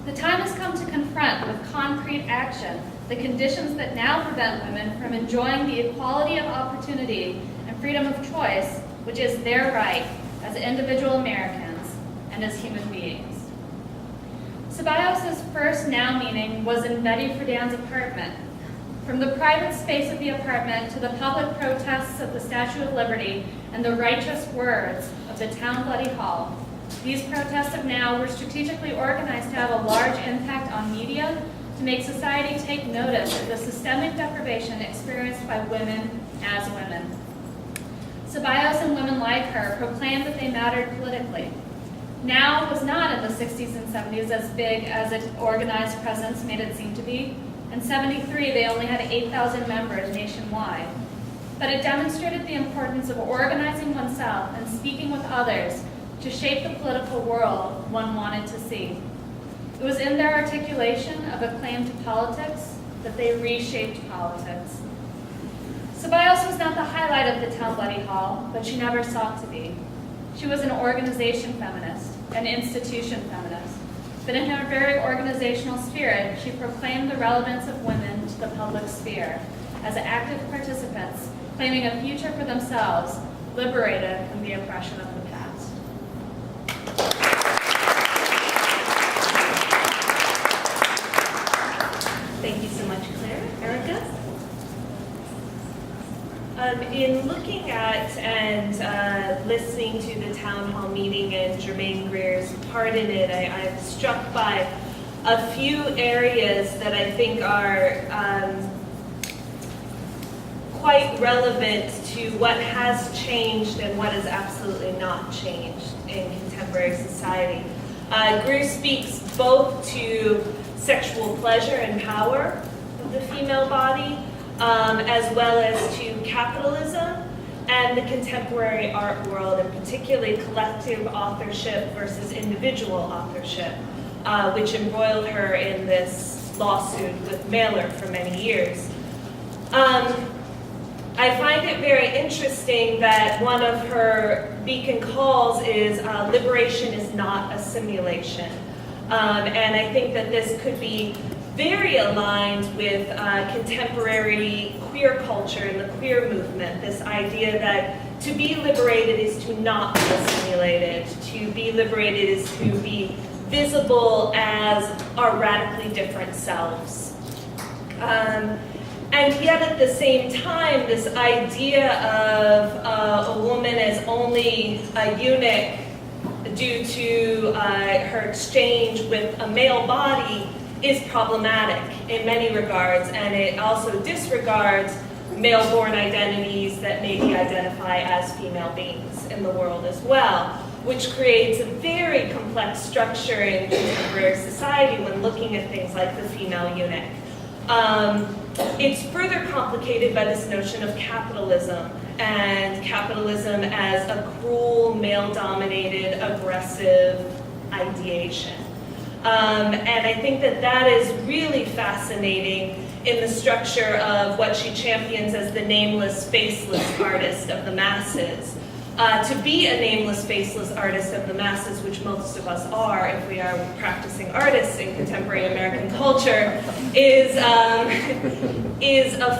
The time has come to confront with concrete action the conditions that now prevent women from enjoying the equality of opportunity and freedom of choice, which is their right as individual Americans and as human beings." Ceballos' first NOW meeting was in Betty Friedan's apartment. From the private space of the apartment to the public protests of the Statue of Liberty and the righteous words of the town bloody hall, these protests of NOW were strategically organized to have a large impact on media to make society take notice of the systemic deprivation experienced by women as women. Ceballos and women like her proclaimed that they mattered politically. NOW was not in the 60s and 70s as big as its organized presence made it seem to be. In 73, they only had 8,000 members nationwide. But it demonstrated the importance of organizing oneself and speaking with others to shape the political world one wanted to see. It was in their articulation of a claim to politics that they reshaped politics. Ceballos was not the highlight of the town bloody hall, but she never sought to be. She was an organization feminist, an institution feminist. But in her very organizational spirit, she proclaimed the relevance of women to the public sphere as active participants, claiming a future for themselves, liberated from the oppression of the past. Thank you so much, Claire. Erica? In looking at and listening to the town hall meeting and Germaine Greer's part in it, I'm struck by a few areas that I think are quite relevant to what has changed and what has absolutely not changed in contemporary society. Greer speaks both to sexual pleasure and power of the female body, as well as to capitalism and the contemporary art world, and particularly collective authorship versus individual authorship, which embroiled her in this lawsuit with Mailer for many years. I find it very interesting that one of her beacon calls is liberation is not a simulation. And I think that this could be very aligned with contemporary queer culture and the queer movement, this idea that to be liberated is to not be assimilated, to be liberated is to be visible as our radically different selves. And yet at the same time, this idea of a woman as only a eunuch due to her exchange with a male body is problematic in many regards, and it also disregards male-born identities that maybe identify as female beings in the world as well, which creates a very complex structure in contemporary society when looking at things like the female eunuch. It's further complicated by this notion of capitalism, and capitalism as a cruel, male-dominated, aggressive ideation. And I think that that is really fascinating in the structure of what she champions as the nameless, faceless artist of the masses. To be a nameless, faceless artist of the masses, which most of us are if we are practicing artists in contemporary American culture, is a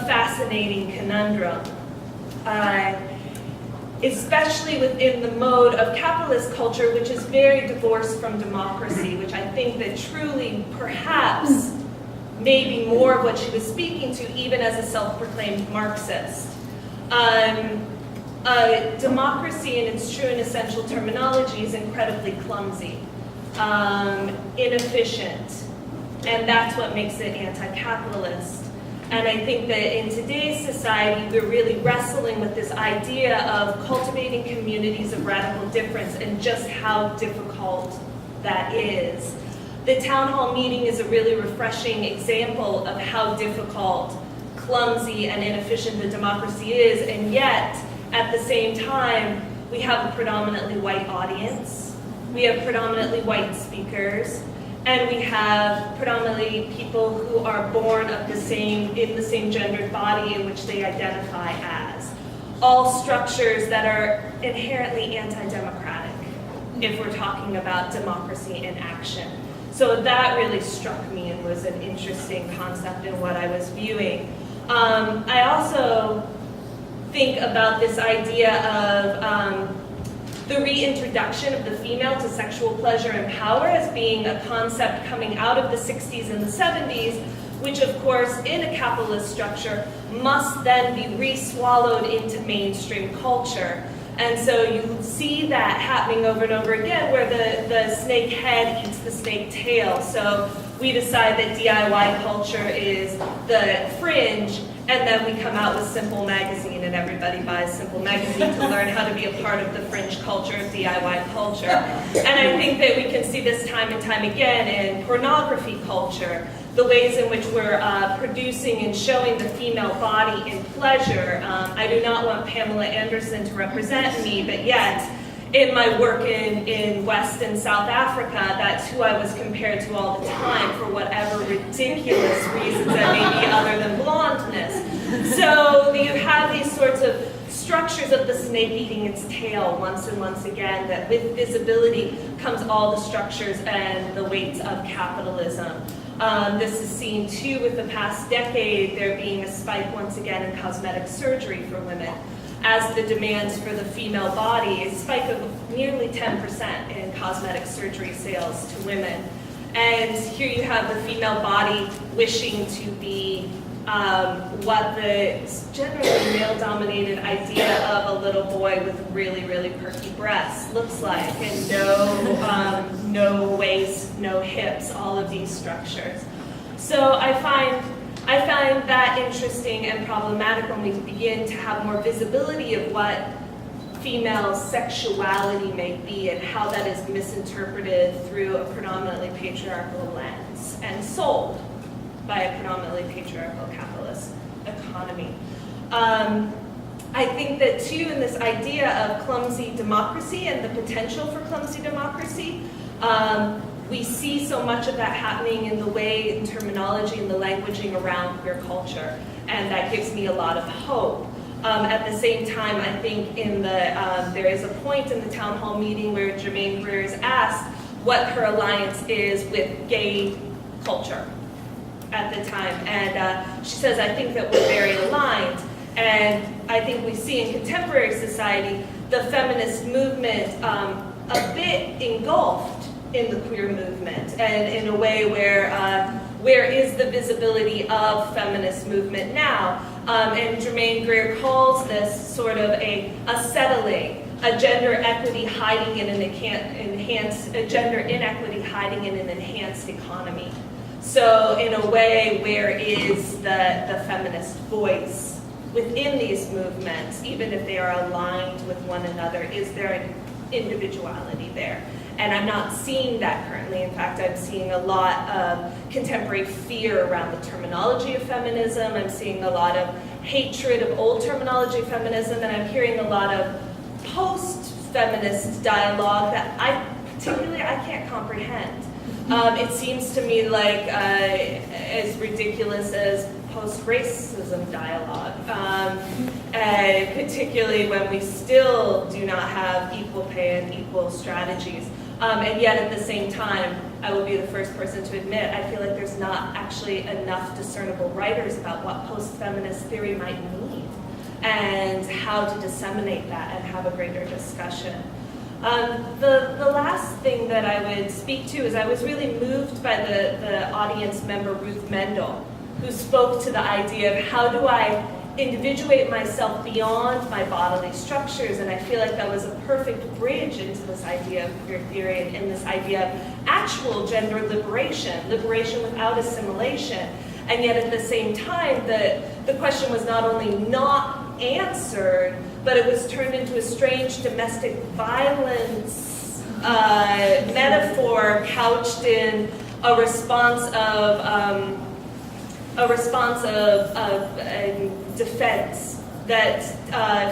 fascinating conundrum. Especially within the mode of capitalist culture, which is very divorced from democracy, which I think that truly, perhaps, maybe more of what she was speaking to, even as a self-proclaimed Marxist. Democracy in its true and essential terminology is incredibly clumsy, inefficient, and that's what makes it anti-capitalist. And I think that in today's society, we're really wrestling with this idea of cultivating communities of radical difference and just how difficult that is. The town hall meeting is a really refreshing example of how difficult, clumsy, and inefficient the democracy is, and yet, at the same time, we have a predominantly white audience, we have predominantly white speakers, and we have predominantly people who are born of in the same gendered body in which they identify as. All structures that are inherently anti-democratic, if we're talking about democracy in action. So that really struck me and was an interesting concept in what I was viewing. I also think about this idea of the reintroduction of the female to sexual pleasure and power as being a concept coming out of the 60s and the 70s, which of course in a capitalist structure must then be re-swallowed into mainstream culture. And so you see that happening over and over again where the snake head eats the snake tail. So we decide that DIY culture is the fringe, and then we come out with Simple Magazine and everybody buys Simple Magazine to learn how to be a part of the fringe culture of DIY culture. And I think that we can see this time and time again in pornography culture, the ways in which we're producing and showing the female body in pleasure. I do not want Pamela Anderson to represent me, but yet in my work in West and South Africa, that's who I was compared to all the time for whatever ridiculous reasons that may be other than blondness. So you have these sorts of structures of the snake eating its tail once and once again, that with visibility comes all the structures and the weights of capitalism. This is seen too with the past decade, there being a spike once again in cosmetic surgery for women, as the demands for the female body, a spike of nearly 10% in cosmetic surgery sales to women. And here you have the female body wishing to be what the generally male-dominated idea of a little boy with really, really perky breasts looks like, and no waist, no hips, all of these structures. So I find that interesting and problematic when we begin to have more visibility of what female sexuality may be and how that is misinterpreted through a predominantly patriarchal lens and sold by a predominantly patriarchal capitalist economy. I think that too, in this idea of clumsy democracy and the potential for clumsy democracy, we see so much of that happening in the way, in terminology, and the languaging around queer culture, and that gives me a lot of hope. At the same time, I think there is a point in the town hall meeting where Germaine Greer is asked what her alliance is with gay culture at the time, and she says, I think that we're very aligned, and I think we see in contemporary society the feminist movement a bit engulfed in the queer movement, and in a way where is the visibility of feminist movement now? And Germaine Greer calls this sort of a settling, a gender equity hiding in an a gender inequity hiding in an enhanced economy. So in a way, where is the feminist voice within these movements, even if they are aligned with one another? Is there an individuality there? And I'm not seeing that currently. In fact, I'm seeing a lot of contemporary fear around the terminology of feminism. I'm seeing a lot of hatred of old terminology of feminism, and I'm hearing a lot of post-feminist dialogue that I can't comprehend. It seems to me like as ridiculous as post-racism dialogue, particularly when we still do not have equal pay and equal strategies. And yet at the same time, I will be the first person to admit, I feel like there's not actually enough discernible writers about what post-feminist theory might mean and how to disseminate that and have a greater discussion. The last thing that I would speak to is I was really moved by the audience member Ruth Mendel, who spoke to the idea of how do I individuate myself beyond my bodily structures, and I feel like that was a perfect bridge into this idea of queer theory and this idea of actual gender liberation, liberation without assimilation. And yet at the same time, the question was not only not answered, but it was turned into a strange domestic violence metaphor couched in a response of defense that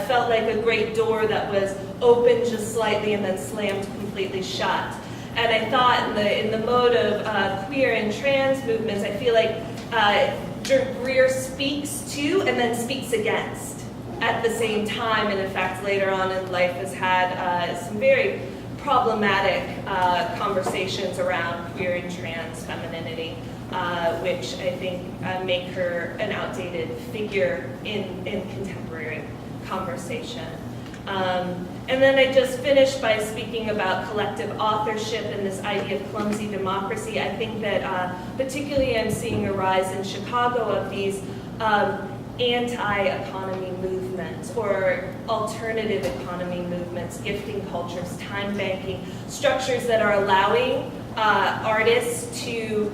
felt like a great door that was opened just slightly and then slammed completely shut. And I thought in the mode of queer and trans movements, I feel like Greer speaks to and then speaks against at the same time, and in fact later on in life has had some very problematic conversations around queer and trans femininity, which I think make her an outdated figure in contemporary conversation. And then I just finished by speaking about collective authorship and this idea of clumsy democracy. I think that particularly I'm seeing a rise in Chicago of these anti-economy movements or alternative economy movements, gifting cultures, time banking, structures that are allowing artists to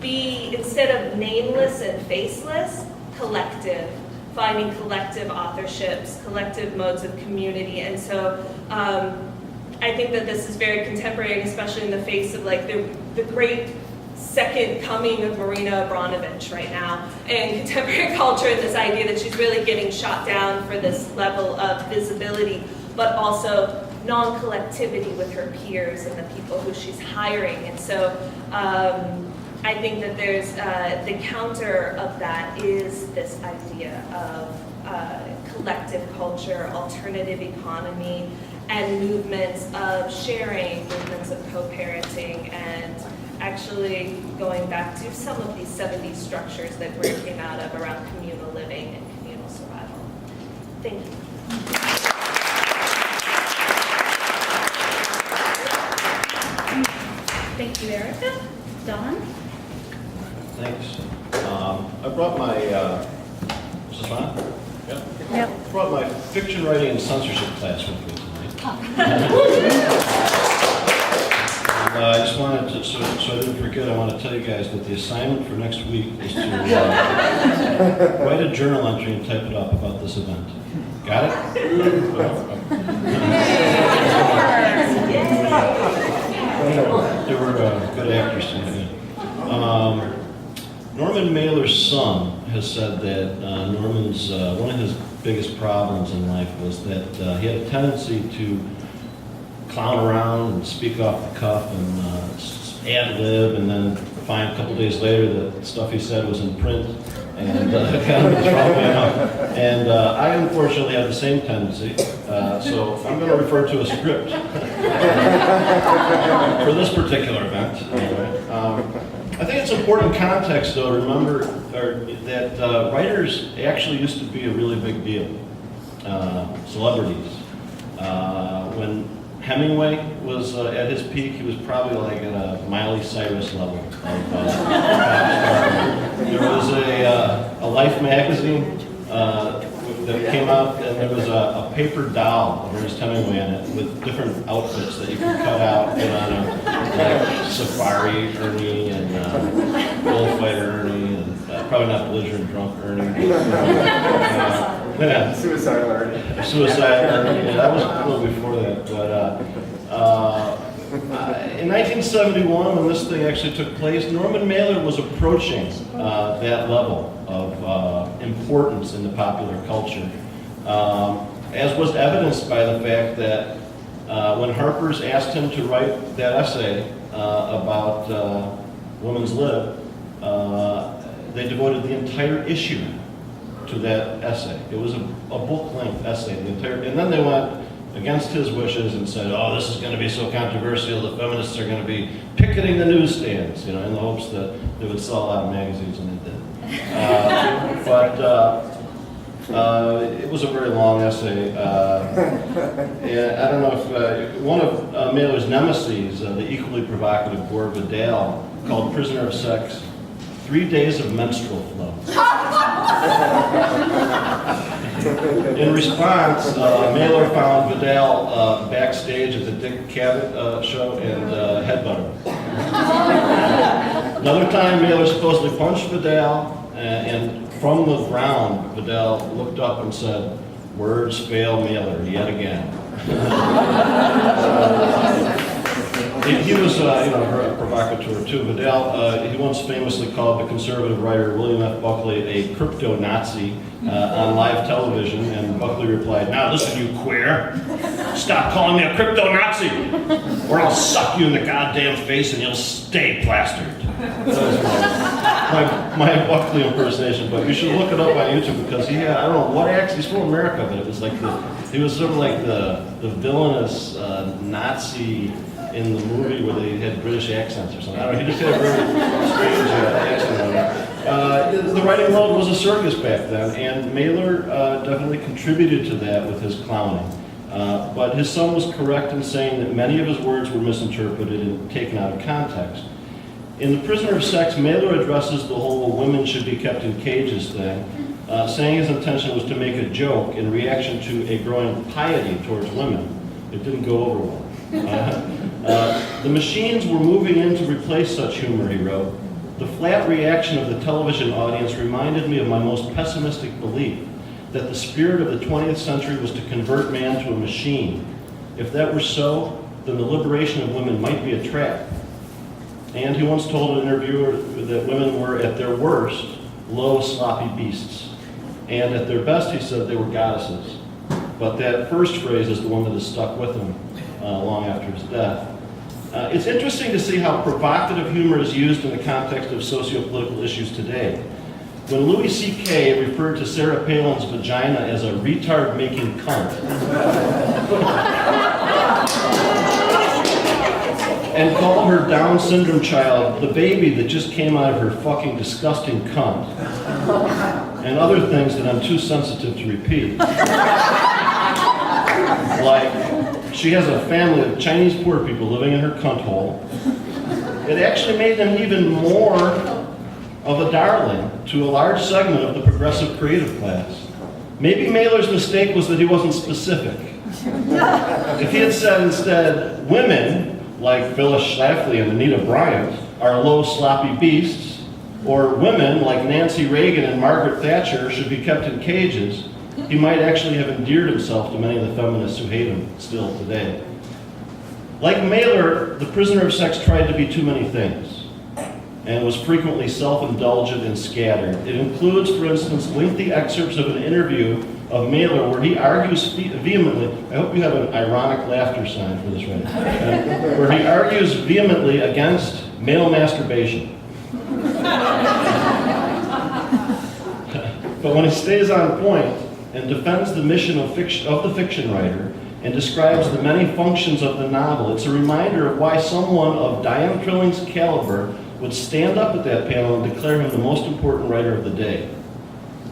be, instead of nameless and faceless, collective, finding collective authorships, collective modes of community. And so I think that this is very contemporary, and especially in the face of like the great second coming of Marina Abramovich right now in contemporary culture, and this idea that she's really getting shot down for this level of visibility, but also non-collectivity with her peers and the people who she's hiring. And so I think that there's the counter of that is this idea of collective culture, alternative economy, and movements of sharing, movements of co-parenting, and actually going back to some of these 70s structures that Greer came out of around communal living and communal survival. Thank you. Thank you, Erica. Don? Thanks. I brought my, is this on? Yep. I brought my fiction writing and censorship class with me tonight. I just wanted to, so I didn't forget, I want to tell you guys that the assignment for next week is to write a journal entry and type it up about this event. Got it? They were good actors tonight. Norman Mailer's son has said that Norman's, one of his biggest problems in life was that he had a tendency to clown around and speak off the cuff and ad-lib, and then find a couple days later that stuff he said was in print and got him in trouble. And I unfortunately have the same tendency, so I'm going to refer to a script for this particular event. Anyway. I think it's important context, though, to remember that writers actually used to be a really big deal, celebrities. When Hemingway was at his peak, he was probably like at a Miley Cyrus level of pop star. There was a Life magazine that came out, and there was a paper doll of Ernest Hemingway in it with different outfits that you could cut out, put on like Safari Ernie and Bullfighter Ernie, and probably not Belligerent Drunk Ernie. Yeah. Suicidal Ernie. Suicidal Ernie. Yeah, that was a little before that. But in 1971, when this thing actually took place, Norman Mailer was approaching that level of importance in the popular culture, as was evidenced by the fact that when Harper's asked him to write that essay about women's lib, they devoted the entire issue to that essay. It was a book-length essay, the entire, and then they went against his wishes and said, "Oh, this is going to be so controversial. The feminists are going to be picketing the newsstands," in the hopes that they would sell a lot of magazines, and they did. But it was a very long essay. And I don't know if one of Mailer's nemesis, the equally provocative Gore Vidal, called "Prisoner of Sex," 3 days of menstrual flow. In response, Mailer found Vidal backstage at the Dick Cavett show and headbutted him. Another time, Mailer supposedly punched Vidal, and from the ground, Vidal looked up and said, "Words fail Mailer yet again." He was, a provocateur too. Vidal, he once famously called the conservative writer William F. Buckley a crypto-Nazi on live television, and Buckley replied, "Now listen, you queer, stop calling me a crypto-Nazi, or I'll suck you in the goddamn face and you'll stay plastered." My Buckley impersonation, but you should look it up on YouTube because he had, I don't know what accent, he's from America, but it was like he was sort of like the villainous Nazi in the movie where they had British accents or something. I don't know, he just had a very strange accent on it. The writing world was a circus back then, and Mailer definitely contributed to that with his clowning. But his son was correct in saying that many of his words were misinterpreted and taken out of context. In The Prisoner of Sex, Mailer addresses the whole women should be kept in cages thing, saying his intention was to make a joke in reaction to a growing piety towards women. It didn't go over well. The machines were moving in to replace such humor, he wrote. The flat reaction of the television audience reminded me of my most pessimistic belief, that the spirit of the 20th century was to convert man to a machine. If that were so, then the liberation of women might be a trap. And he once told an interviewer that women were, at their worst, low, sloppy beasts. And at their best, he said, they were goddesses. But that first phrase is the one that has stuck with him long after his death. It's interesting to see how provocative humor is used in the context of socio-political issues today. When Louis C.K. referred to Sarah Palin's vagina as a retard-making cunt, and called her Down syndrome child the baby that just came out of her fucking disgusting cunt, and other things that I'm too sensitive to repeat. Like, she has a family of Chinese poor people living in her cunt hole. It actually made them even more of a darling to a large segment of the progressive creative class. Maybe Mailer's mistake was that he wasn't specific. If he had said instead, women, like Phyllis Schlafly and Anita Bryant, are low, sloppy beasts, or women, like Nancy Reagan and Margaret Thatcher, should be kept in cages, he might actually have endeared himself to many of the feminists who hate him still today. Like Mailer, The Prisoner of Sex tried to be too many things, and was frequently self-indulgent and scattered. It includes, for instance, lengthy excerpts of an interview of Mailer where he argues vehemently, I hope you have an ironic laughter sign for this right now, where he argues vehemently against male masturbation. But when he stays on point and defends the mission of the fiction writer and describes the many functions of the novel, it's a reminder of why someone of Diane Trilling's caliber would stand up at that panel and declare him the most important writer of the day.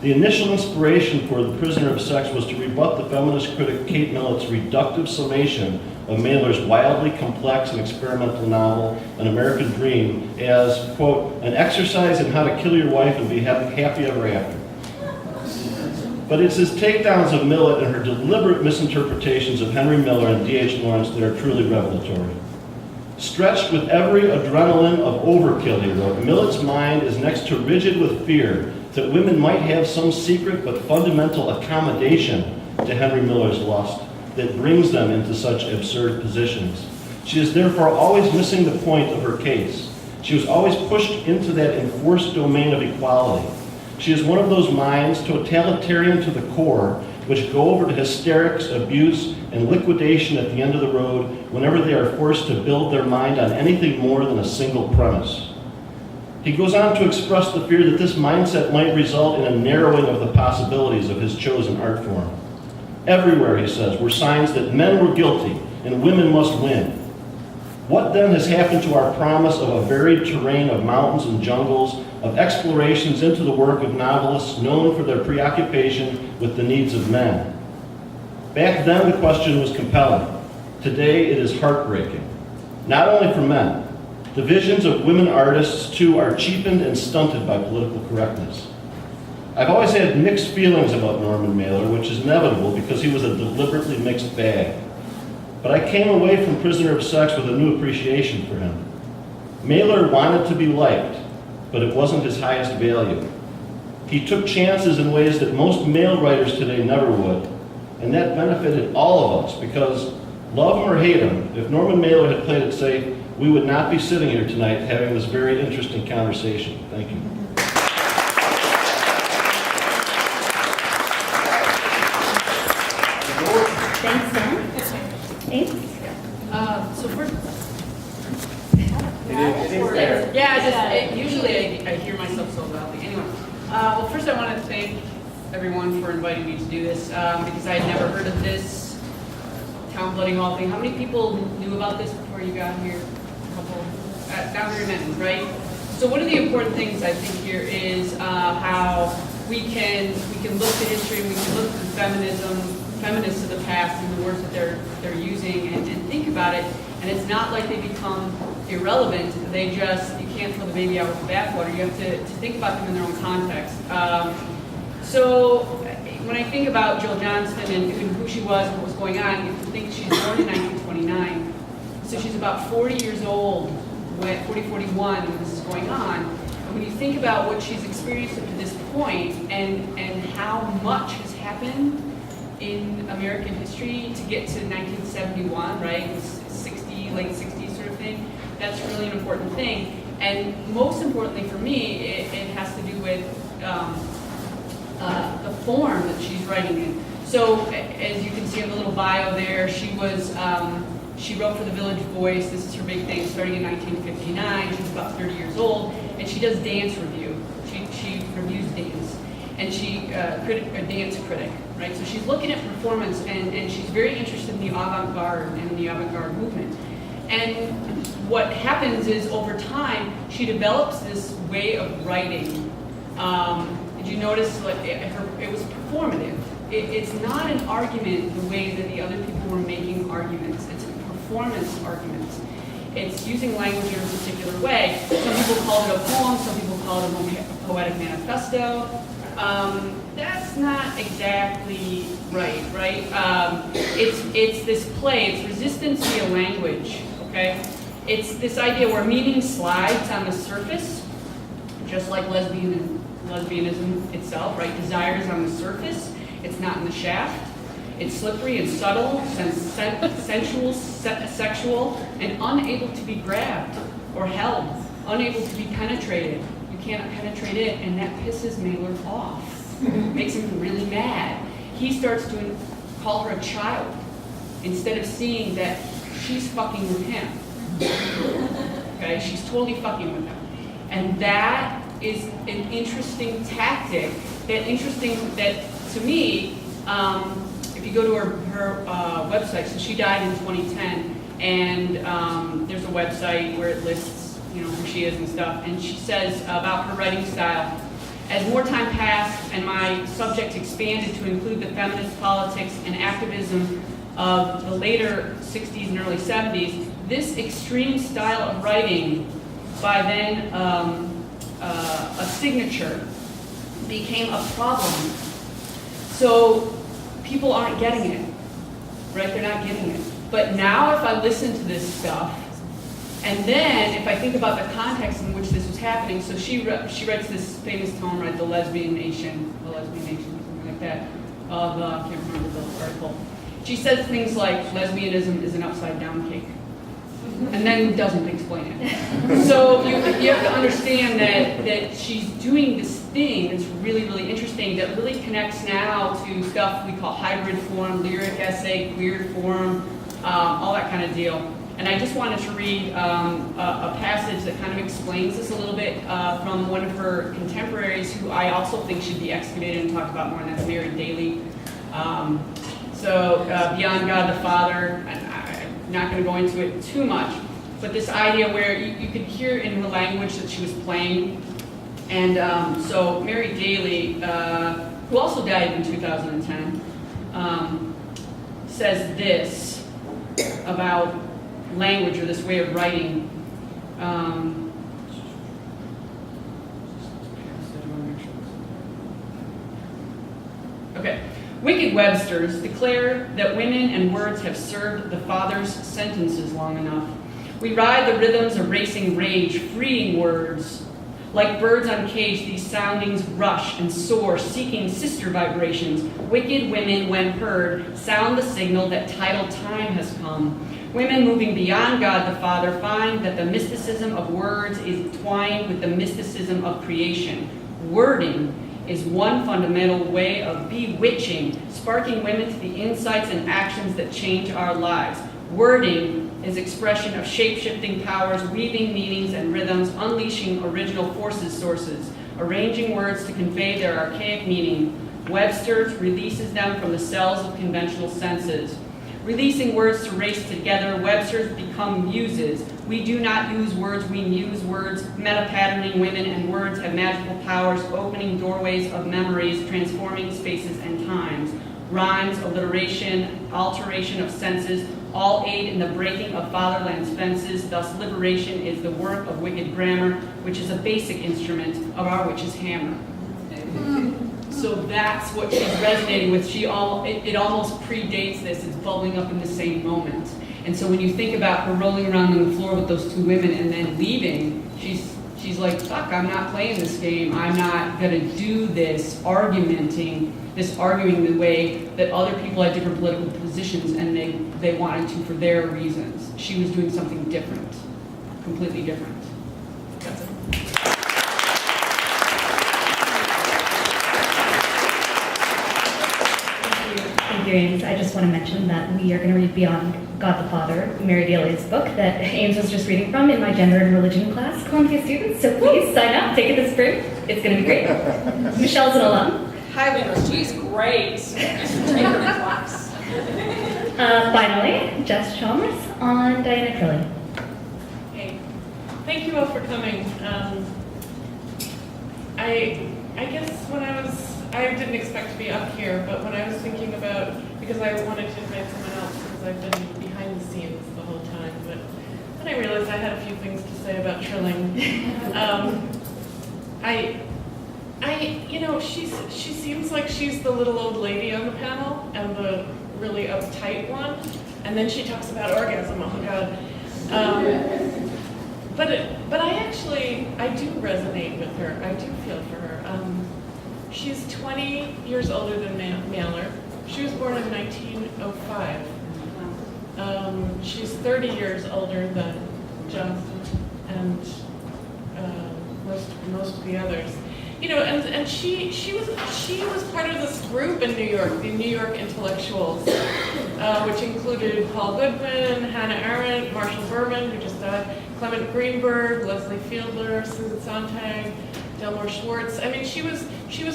The initial inspiration for The Prisoner of Sex was to rebut the feminist critic Kate Millett's reductive summation of Mailer's wildly complex and experimental novel, An American Dream, as, quote, an exercise in how to kill your wife and be happy ever after. But it's his takedowns of Millett and her deliberate misinterpretations of Henry Miller and D.H. Lawrence that are truly revelatory. Stretched with every adrenaline of overkill, he wrote, Millett's mind is next to rigid with fear that women might have some secret but fundamental accommodation to Henry Miller's lust that brings them into such absurd positions. She is therefore always missing the point of her case. She was always pushed into that enforced domain of equality. She is one of those minds, totalitarian to the core, which go over to hysterics, abuse, and liquidation at the end of the road whenever they are forced to build their mind on anything more than a single premise. He goes on to express the fear that this mindset might result in a narrowing of the possibilities of his chosen art form. Everywhere, he says, were signs that men were guilty and women must win. What then has happened to our promise of a varied terrain of mountains and jungles, of explorations into the work of novelists known for their preoccupation with the needs of men? Back then, the question was compelling. Today, it is heartbreaking. Not only for men, The visions of women artists, too, are cheapened and stunted by political correctness. I've always had mixed feelings about Norman Mailer, which is inevitable because he was a deliberately mixed bag. But I came away from Prisoner of Sex with a new appreciation for him. Mailer wanted to be liked, but it wasn't his highest value. He took chances in ways that most male writers today never would, and that benefited all of us because, love him or hate him, if Norman Mailer had played it safe, we would not be sitting here tonight having this very interesting conversation. Thank you. Thanks, Sam. Thanks. So first, usually I hear myself so loudly. Anyway, well, first I want to thank everyone for inviting me to do this because I had never heard of this town bloody hall thing. How many people knew about this before you got here? A couple. Not very many, right? So one of the important things I think here is how we can look to history and we can look to feminists of the past and the words that they're using and think about it. And it's not like they become irrelevant. They just, you can't throw the baby out with the bathwater. You have to think about them in their own context. So when I think about Jill Johnston and who she was and what was going on, you have to think she's born in 1929. So she's about 40 years old, 41 when this is going on. And when you think about what she's experienced up to this point and how much has happened in American history to get to 1971, right? It was late 60s sort of thing. That's really an important thing. And most importantly for me, it has to do with the form that she's writing in. So as you can see in the little bio there, she wrote for the Village Voice. This is her big thing, starting in 1959. She's about 30 years old, and she does dance review. She reviews dance, and she a dance critic, right? So she's looking at performance, and she's very interested in the avant-garde and the avant-garde movement. And what happens is, over time, she develops this way of writing. Did you notice, like, it was performative. It's not an argument the way that the other people were making arguments. It's a performance argument. It's using language in a particular way. Some people call it a poem, some people call it a poetic manifesto. That's not exactly right? It's this play, it's resistance via language, okay? It's this idea where meaning slides on the surface, just like lesbianism itself, right? Desire is on the surface, it's not in the shaft. It's slippery and subtle, sensual, sexual, and unable to be grabbed or held, unable to be penetrated. You cannot penetrate it, and that pisses Mailer off. Makes him really mad. He starts to call her a child instead of seeing that she's fucking with him. Okay, she's totally fucking with him. And that is an interesting tactic, that to me, if you go to her website, so she died in 2010, and there's a website where it lists, who she is and stuff, and she says about her writing style, as more time passed and my subject expanded to include the feminist politics and activism of the later 60s and early 70s, this extreme style of writing, by then a signature, became a problem. So people aren't getting it, right? They're not getting it. But now if I listen to this stuff, and then if I think about the context in which this was happening, so she writes this famous poem, right, The Lesbian Nation, something like that. I can't remember the article. She says things like, lesbianism is an upside down cake. And then doesn't explain it. So you have to understand that she's doing this thing that's really, really interesting, that really connects now to stuff we call hybrid form, lyric essay, queer form, all that kind of deal. And I just wanted to read a passage that kind of explains this a little bit from one of her contemporaries, who I also think should be excavated and talked about more, and that's Mary Daly. Beyond God the Father, I'm not going to go into it too much, but this idea where you could hear in her language that she was playing. And so Mary Daly, who also died in 2010, says this about language, or this way of writing. Okay. Wicked Websters declare that women and words have served the father's sentences long enough. We ride the rhythms of racing rage, freeing words. Like birds uncaged, these soundings rush and soar, seeking sister vibrations. Wicked women, when heard, sound the signal that tidal time has come. Women moving beyond God the Father find that the mysticism of words is twined with the mysticism of creation. Wording is one fundamental way of bewitching, sparking women to the insights and actions that change our lives. Wording is expression of shape-shifting powers, weaving meanings and rhythms, unleashing original forces sources, arranging words to convey their archaic meaning. Webster releases them from the cells of conventional senses. Releasing words to race together, Websters become muses. We do not use words, we muse words. Meta-patterning women and words have magical powers, opening doorways of memories, transforming spaces and times. Rhymes, alliteration, alteration of senses, all aid in the breaking of fatherland's fences. Thus, liberation is the work of wicked grammar, which is a basic instrument of our witch's hammer. So that's what she's resonating with. It almost predates this. It's bubbling up in the same moment. And so when you think about her rolling around on the floor with those two women and then leaving, she's like, fuck, I'm not playing this game. I'm not going to do this arguing the way that other people had different political positions and they wanted to for their reasons. She was doing something different, completely different. That's it. Thank you, Ames. I just want to mention that we are going to read Beyond God the Father, Mary Dalia's book that Ames was just reading from in my gender and religion class. Columbia students, so please sign up, take it this spring. It's going to be great. Michelle's an alum. Hi, she's great. She's taking the class. Finally, Jess Chalmers on Diana Trilling. Hey, thank you all for coming. I guess I didn't expect to be up here, but when I was thinking about, because I wanted to invite someone else because I've been behind the scenes the whole time, but then I realized I had a few things to say about Trilling. She seems like she's the little old lady on the panel and the really uptight one, and then she talks about orgasm. Oh my God. But I do resonate with her. I do feel for her. She's 20 years older than Mailer. She was born in 1905. She's 30 years older than Johnson and most of the others. And she was part of this group in New York, the New York intellectuals, which included Paul Goodman, Hannah Arendt, Marshall Berman, who just died, Clement Greenberg, Leslie Fieldler, Susan Sontag, Delmore Schwartz. I mean, she was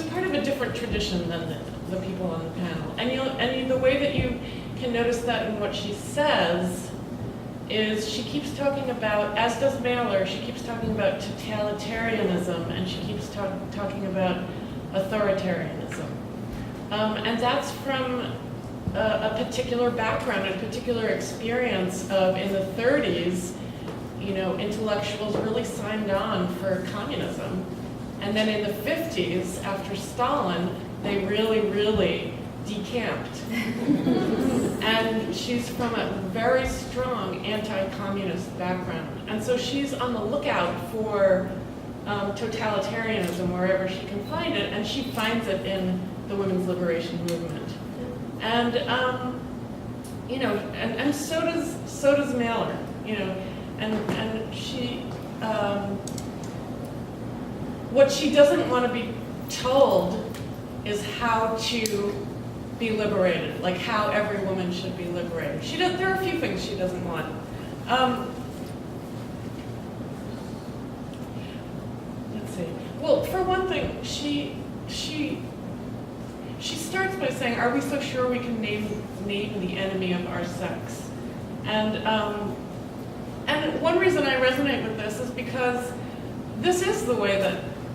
part of a different tradition than the people on the panel. And the way that you can notice that in what she says is she keeps talking about, as does Mailer, she keeps talking about totalitarianism, and she keeps talking about authoritarianism. And that's from a particular background, a particular experience of, in the 30s, intellectuals really signed on for communism. And then in the 50s, after Stalin, they really, really decamped. And she's from a very strong anti-communist background. And so she's on the lookout for totalitarianism wherever she can find it, and she finds it in the women's liberation movement. And and so does Mailer, and she what she doesn't want to be told is how to be liberated, like how every woman should be liberated. There are a few things she doesn't want. Let's see. Well, for one thing, she starts by saying, "Are we so sure we can name the enemy of our sex?" And one reason I resonate with this is because this is the way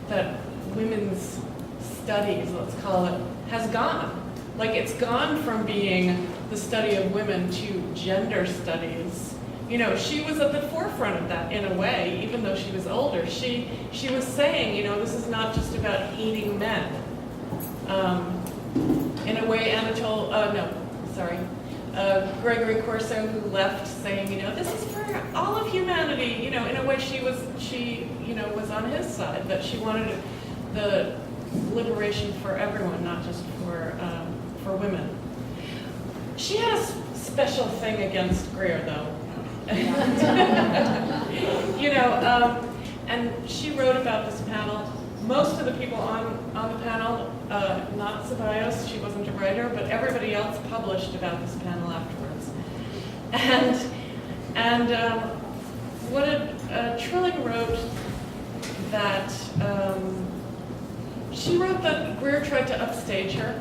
that women's studies, let's call it, has gone. Like, it's gone from being the study of women to gender studies you know, she was at the forefront of that in a way, even though she was older. She was saying, you know, this is not just about hating men. In a way, Gregory Corso, who left, saying, you know, this is for all of humanity. You know, in a way, she was on his side, that she wanted the liberation for everyone, not just for women. She had a special thing against Greer, though. You know, and she wrote about this panel. Most of the people on the panel, not Ceballos, she wasn't a writer, but everybody else published about this panel afterwards. And what Trilling wrote that she wrote that Greer tried to upstage her.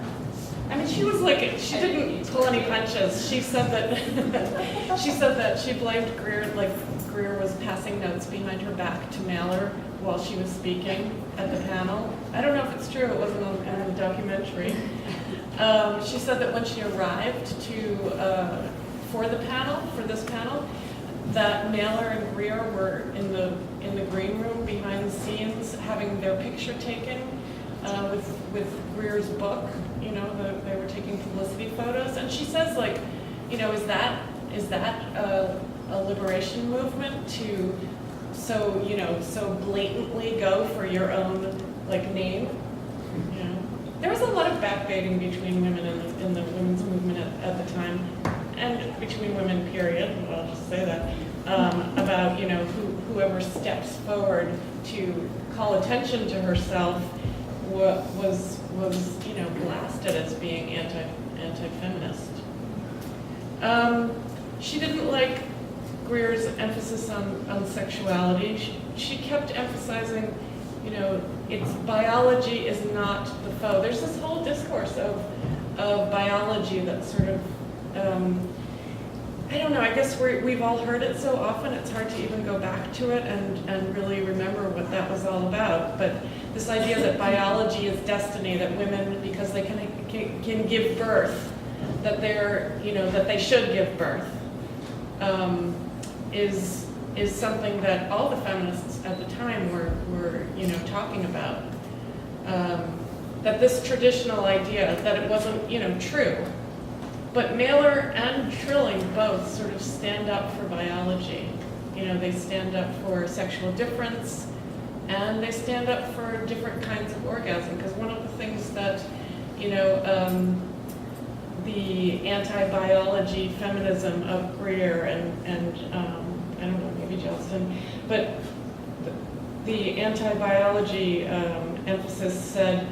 I mean, she was like, she didn't pull any punches. She said that she blamed Greer, like Greer was passing notes behind her back to Mailer while she was speaking at the panel. I don't know if it's true, it wasn't in the documentary. She said that when she arrived for this panel, that Mailer and Greer were in the green room behind the scenes having their picture taken with Greer's book. You know, they were taking publicity photos, and she says, like, you know, is that a liberation movement to so blatantly go for your own like name? You know, there was a lot of backbiting between women in the women's movement at the time, and between women, period. I'll just say that about, you know, whoever steps forward to call attention to herself was you know, blasted as being anti-feminist. She didn't like Greer's emphasis on sexuality. She kept emphasizing, you know, it's biology is not the foe. There's this whole discourse of biology that's sort of I don't know, I guess we've all heard it so often, it's hard to even go back to it and really remember what that was all about. But this idea that biology is destiny, that women, because they can give birth, that they're, you know, that they should give birth, is something that all the feminists at the time were you know, talking about. That this traditional idea, that it wasn't, you know, true. But Mailer and Trilling both sort of stand up for biology. You know, they stand up for sexual difference, and they stand up for different kinds of orgasm. Because one of the things that, you know, the anti-biology feminism of Greer and I don't know, maybe Justin, but the anti-biology emphasis said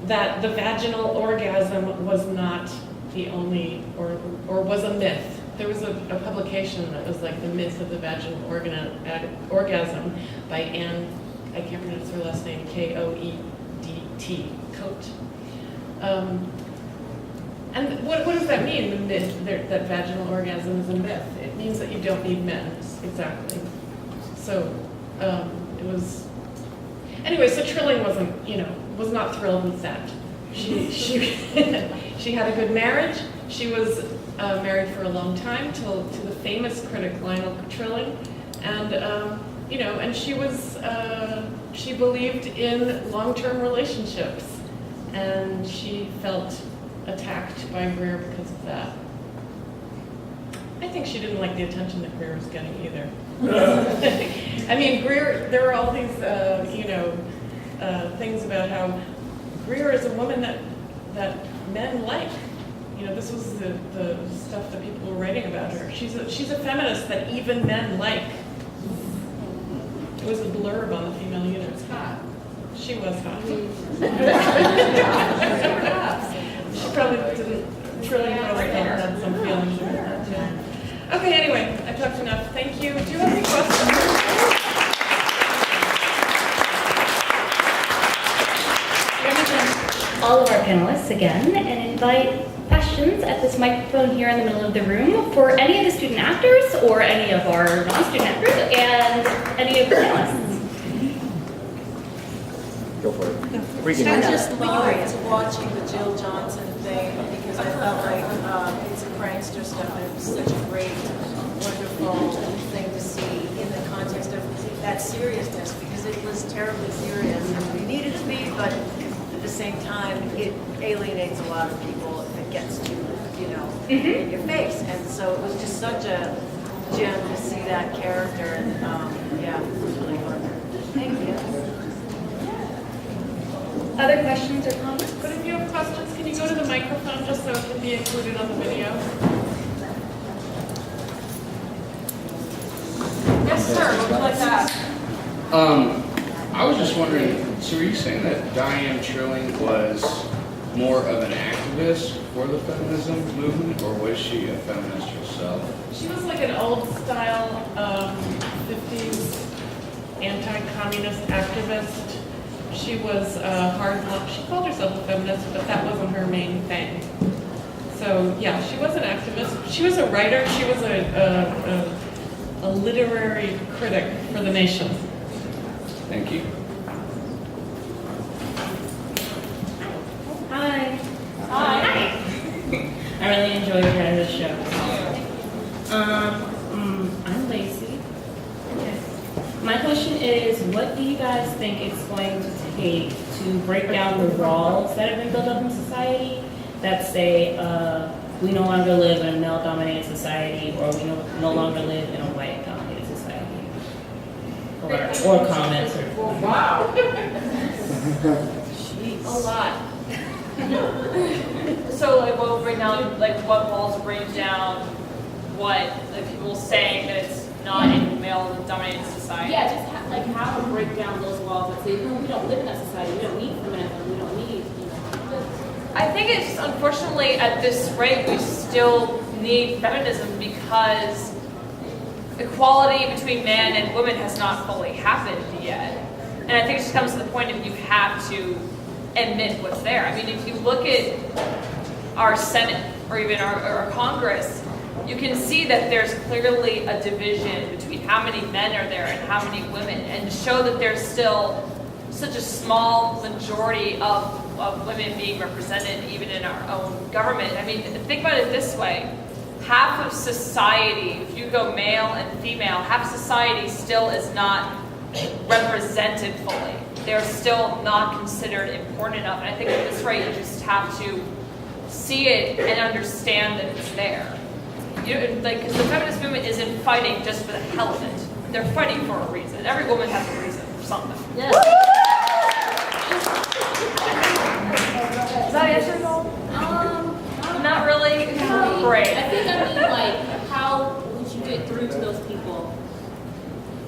that the vaginal orgasm was not the only, or was a myth. There was a publication that was like the myth of the vaginal orgasm by Anne, I can't pronounce her last name, K-O-E-D-T, Coate. And what does that mean, the myth that vaginal orgasm is a myth? It means that you don't need men, exactly. So it was, anyway, so Trilling was not thrilled with that. She had a good marriage. She was married for a long time to the famous critic Lionel Trilling, and you know, and she believed in long-term relationships, and she felt attacked by Greer because of that. I think she didn't like the attention that Greer was getting either. I mean, Greer, there were all these you know, things about how Greer is a woman that men like. You know, this was the stuff that people were writing about her. She's a feminist that even men like. It was a blurb on the Female Units. Hot. She was hot. She probably didn't. Trilling probably had some feelings about that too. Okay, anyway, I talked enough. Thank you. Do you have any questions? All of our panelists again and invite questions at this microphone here in the middle of the room for any of the student actors or any of our non-student actors and any of the panelists. Go for it. I just loved watching the Jill Johnson thing because I felt like it's a prankster stuff and it was such a great, wonderful thing to see in the context of that seriousness because it was terribly serious and we needed to be, but at the same time it alienates a lot of people if it gets too, in your face. And so it was just such a gem to see that character and yeah, it was really fun. Thank you. Other questions or comments? But if you have questions, can you go to the microphone just so it can be included on the video? Yes, sir. What would you like to ask? I was just wondering, so are you saying that Diane Trilling was more of an activist for the feminism movement, or was she a feminist herself? She was like an old style 50s anti-communist activist. She was she called herself a feminist, but that wasn't her main thing. So yeah, she was an activist. She was a writer. She was a literary critic for The Nation. Thank you. Hi. Hi. I really enjoy your guys' show. I'm Lacey. Okay. My question is, what do you guys think it's going to take to break down the walls that have been built up in society that say we no longer live in a male-dominated society, or we no longer live in a white-dominated society? Or comments. Wow. Jeez. A lot. So like what will break down, like what walls break down what like people saying that it's not a male-dominated society? Yeah, just how to break down those walls that say, no, we don't live in that society, we don't need feminism, we don't need, I think it's unfortunately at this rate we still need feminism because equality between man and woman has not fully happened yet. And I think it just comes to the point of you have to admit what's there. I mean, if you look at our Senate or even our Congress, you can see that there's clearly a division between how many men are there and how many women, and to show that there's still such a small majority of women being represented even in our own government. I mean, think about it this way. Half of society, if you go male and female, half society still is not represented fully. They're still not considered important enough. And I think at this rate, you just have to see it and understand that it's there. Because the feminist movement isn't fighting just for the hell of it. They're fighting for a reason. Every woman has a reason for something. Yeah. Does that answer it all? Not really. Great. I think how would you get through to those people?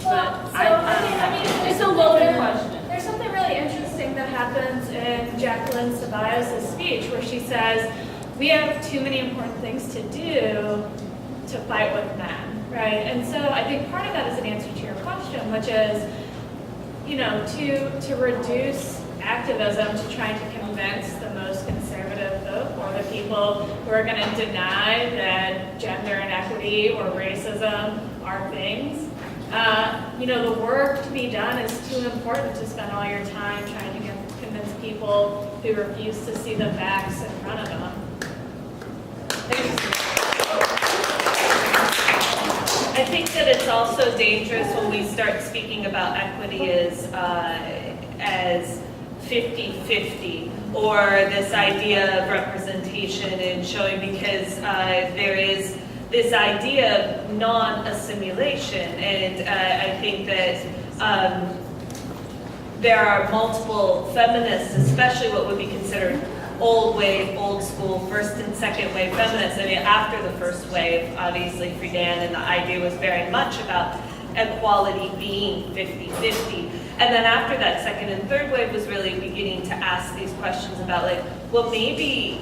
Well, I mean, it's a loaded question. There's something really interesting that happens in Jacqueline Ceballos' speech where she says, we have too many important things to do to fight with men, right? And so I think part of that is an answer to your question, which is, to reduce activism to trying to convince the most conservative vote or the people who are going to deny that gender inequity or racism are things. The work to be done is too important to spend all your time trying to convince people who refuse to see the facts in front of them. I think that it's also dangerous when we start speaking about equity as 50-50 or this idea of representation and showing, because there is this idea of non-assimilation, and I think that there are multiple feminists, especially what would be considered old wave, old school, first and second wave feminists. I mean, after the first wave, obviously Friedan, and the idea was very much about equality being 50-50. And then after that, second and third wave was really beginning to ask these questions about well, maybe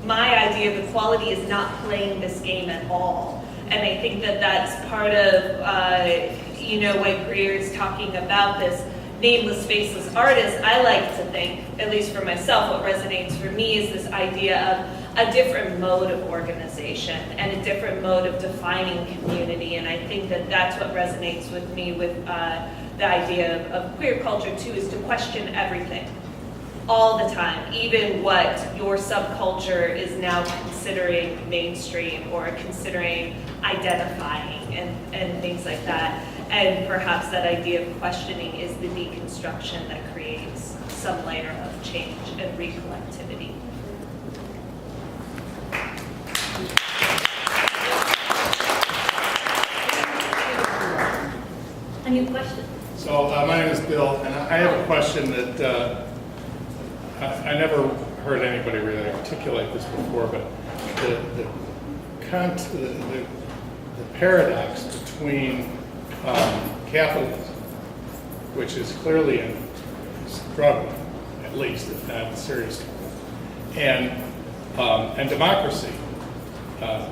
my idea of equality is not playing this game at all. And I think that that's part of, when Greer is talking about this nameless, faceless artist. I like to think, at least for myself, what resonates for me is this idea of a different mode of organization and a different mode of defining community. And I think that that's what resonates with me with the idea of queer culture too, is to question everything. all the time, even what your subculture is now considering mainstream or considering identifying and things like that. And perhaps that idea of questioning is the deconstruction that creates some layer of change and recollectivity. Any questions? So my name is Bill, and I have a question that I never heard anybody really articulate this before, but the paradox between capitalism, which is clearly in struggle, at least, if not serious trouble, and democracy.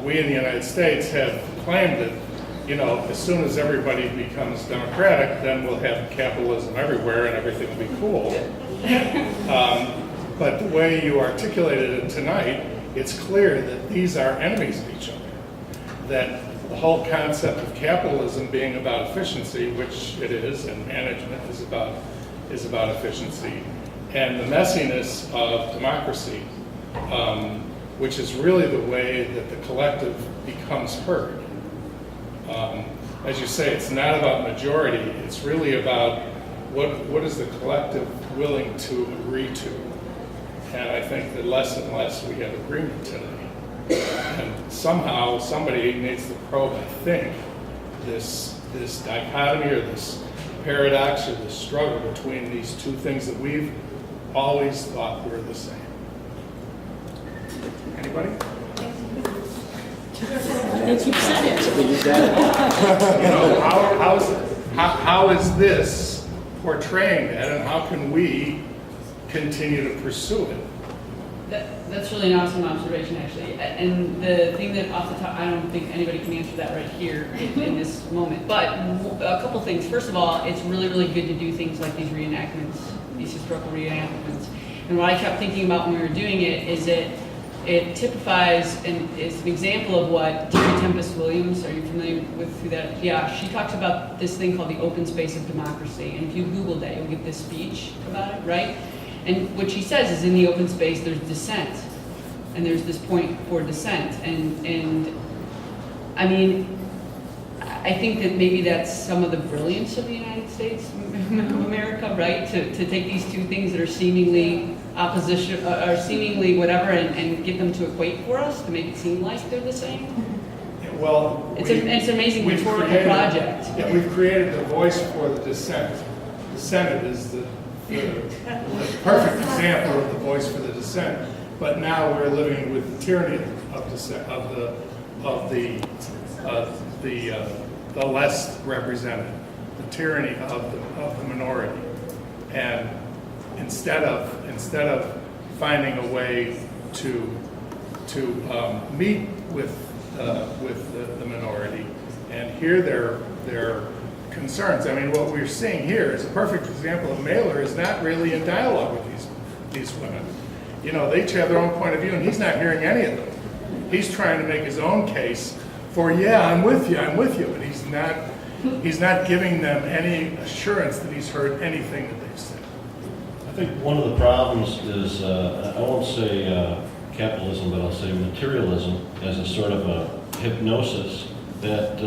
We in the United States have claimed that, you know, as soon as everybody becomes democratic, then we'll have capitalism everywhere and everything will be cool. But the way you articulated it tonight, it's clear that these are enemies of each other. That the whole concept of capitalism being about efficiency, which it is, and management is about efficiency, and the messiness of democracy, which is really the way that the collective becomes heard. As you say, it's not about majority, it's really about what is the collective willing to agree to. And I think that less and less we have agreement today. And somehow somebody needs to probe, I think, this dichotomy or this paradox or this struggle between these two things that we've always thought were the same. Anybody? You keep saying it. You know, how is this portraying that, and how can we continue to pursue it? That's really an awesome observation, actually. And the thing that off the top, I don't think anybody can answer that right here in this moment. But a couple things. First of all, it's really, really good to do things like these reenactments, these historical reenactments. And what I kept thinking about when we were doing it is that it typifies and is an example of what Terry Tempest Williams, are you familiar with who that? Yeah, she talks about this thing called the open space of democracy. And if you Google that, you'll get this speech about it, right? And what she says is in the open space, there's dissent. And there's this point for dissent. And I mean, I think that maybe that's some of the brilliance of the United States of America, right? To take these two things that are seemingly opposition, or seemingly whatever, and get them to equate for us, to make it seem like they're the same. Well, it's an amazing rhetorical project. Yeah, we've created the voice for the dissent. The Senate is the perfect example of the voice for the dissent. But now we're living with the tyranny of dissent, of the less represented, the tyranny of the minority. And instead of finding a way to meet with the minority and hear their concerns. I mean, what we're seeing here is a perfect example of Mailer is not really in dialogue with these women. You know, they each have their own point of view, and he's not hearing any of them. He's trying to make his own case for, yeah, I'm with you, but he's not giving them any assurance that he's heard anything that they've said. I think one of the problems is, I won't say capitalism, but I'll say materialism as a sort of a hypnosis that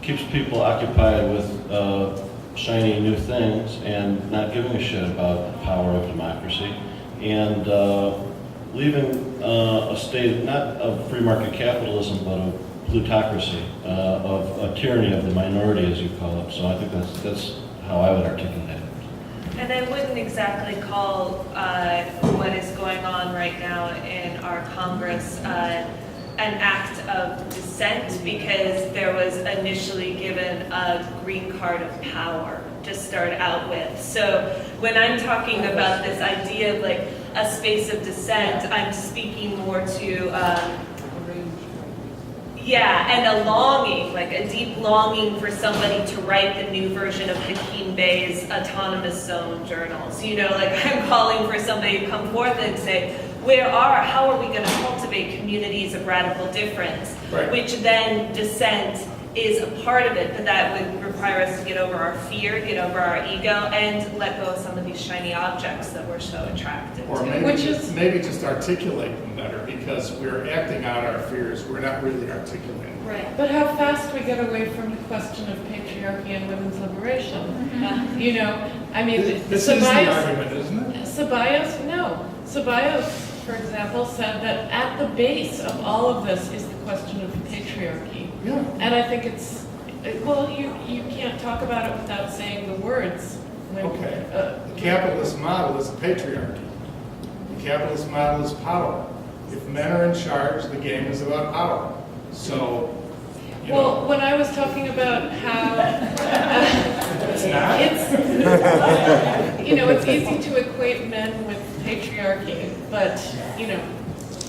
keeps people occupied with shiny new things and not giving a shit about the power of democracy, and leaving a state not of free market capitalism but of plutocracy, of a tyranny of the minority, as you call it. So I think that's how I would articulate it. And I wouldn't exactly call what is going on right now in our Congress an act of dissent, because there was initially given a green card of power to start out with. So when I'm talking about this idea of like a space of dissent, I'm speaking more to and a longing, like a deep longing for somebody to write the new version of Hakeem Bey's Autonomous Zone journals. You know, like I'm calling for somebody to come forth and say, how are we going to cultivate communities of radical difference, right, which then dissent is a part of it, but that would require us to get over our fear, get over our ego, and let go of some of these shiny objects that we're so attracted Or to. maybe just articulate them better, because we're acting out our fears, we're not really articulating. Right. But how fast we get away from the question of patriarchy and women's liberation. You know, I mean, This is the argument, isn't it? Ceballos, for example, said that at the base of all of this is the question of patriarchy. Yeah. And I think it's, well, you can't talk about it without saying the words. Okay. The capitalist model is patriarchy. The capitalist model is power. If men are in charge, the game is about power. So, you Well, know. when I was talking about how It's not. You know, it's easy to equate men with patriarchy, but, you know,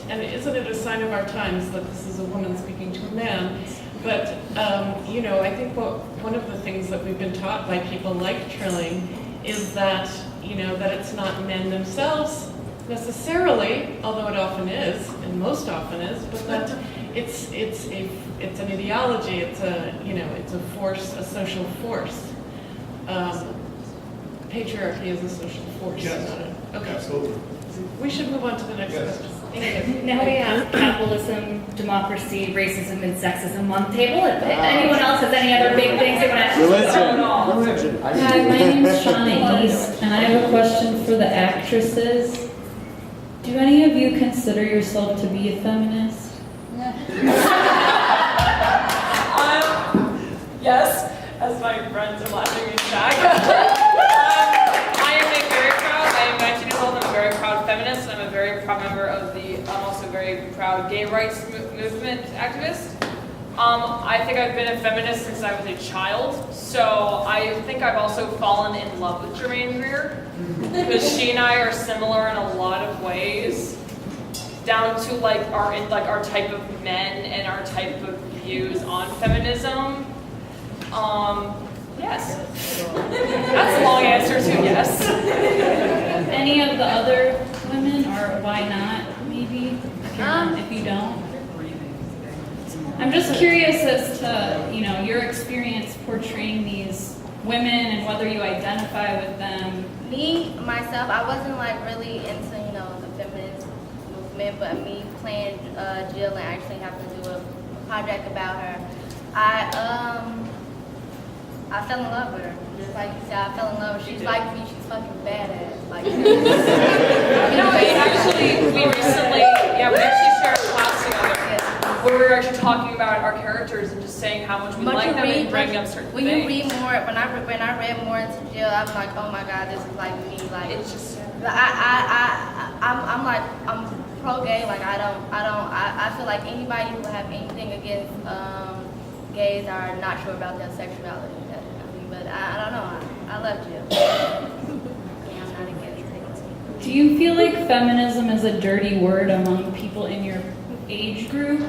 and isn't it a sign of our times that this is a woman speaking to a man? But, you know, I think one of the things that we've been taught by people like Trilling is that, you know, that it's not men themselves necessarily, although it often is, and most often is, but that it's an ideology, it's a force, a social force. Patriarchy is a social force. Yes. Not a, okay. Absolutely. We should move on to the next question. Now we have capitalism, democracy, racism, and sexism on the table. If anyone else has any other big things they want to Religion. Hi, my name is Shauna East, and I have a question for the actresses. Do any of you consider yourself to be a feminist? Yes, as my friends are laughing me back. I am a 19 years old, I'm a very proud feminist, and I'm a very proud member of I'm also a very proud gay rights movement activist. I think I've been a feminist since I was a child, so I think I've also fallen in love with Germaine Greer, because she and I are similar in a lot of ways, down to like our type of men and our type of views on feminism. Yes. That's a long answer to yes. Any of the other women, or why not, maybe, if you don't? I'm just curious as to, you know, your experience portraying these women and whether you identify with them. Me, myself, I wasn't like really into, you know, the feminist movement, but me playing Jill and actually having to do a project about her, I fell in love with her. Just like you said, I fell in love with her. She's like me, she's fucking badass. Like, You know, we recently shared a class together where we were actually talking about our characters and just saying how much we like them and bringing up certain when things. you read more, when I read more into Jill, I'm like, oh my God, this is like me. Like, it's just, I'm pro-gay. Like, I feel like anybody who have anything against gays are not sure about their sexuality. But I don't know. I love Jill. I'm not against it. Do you feel like feminism is a dirty word among people in your age group?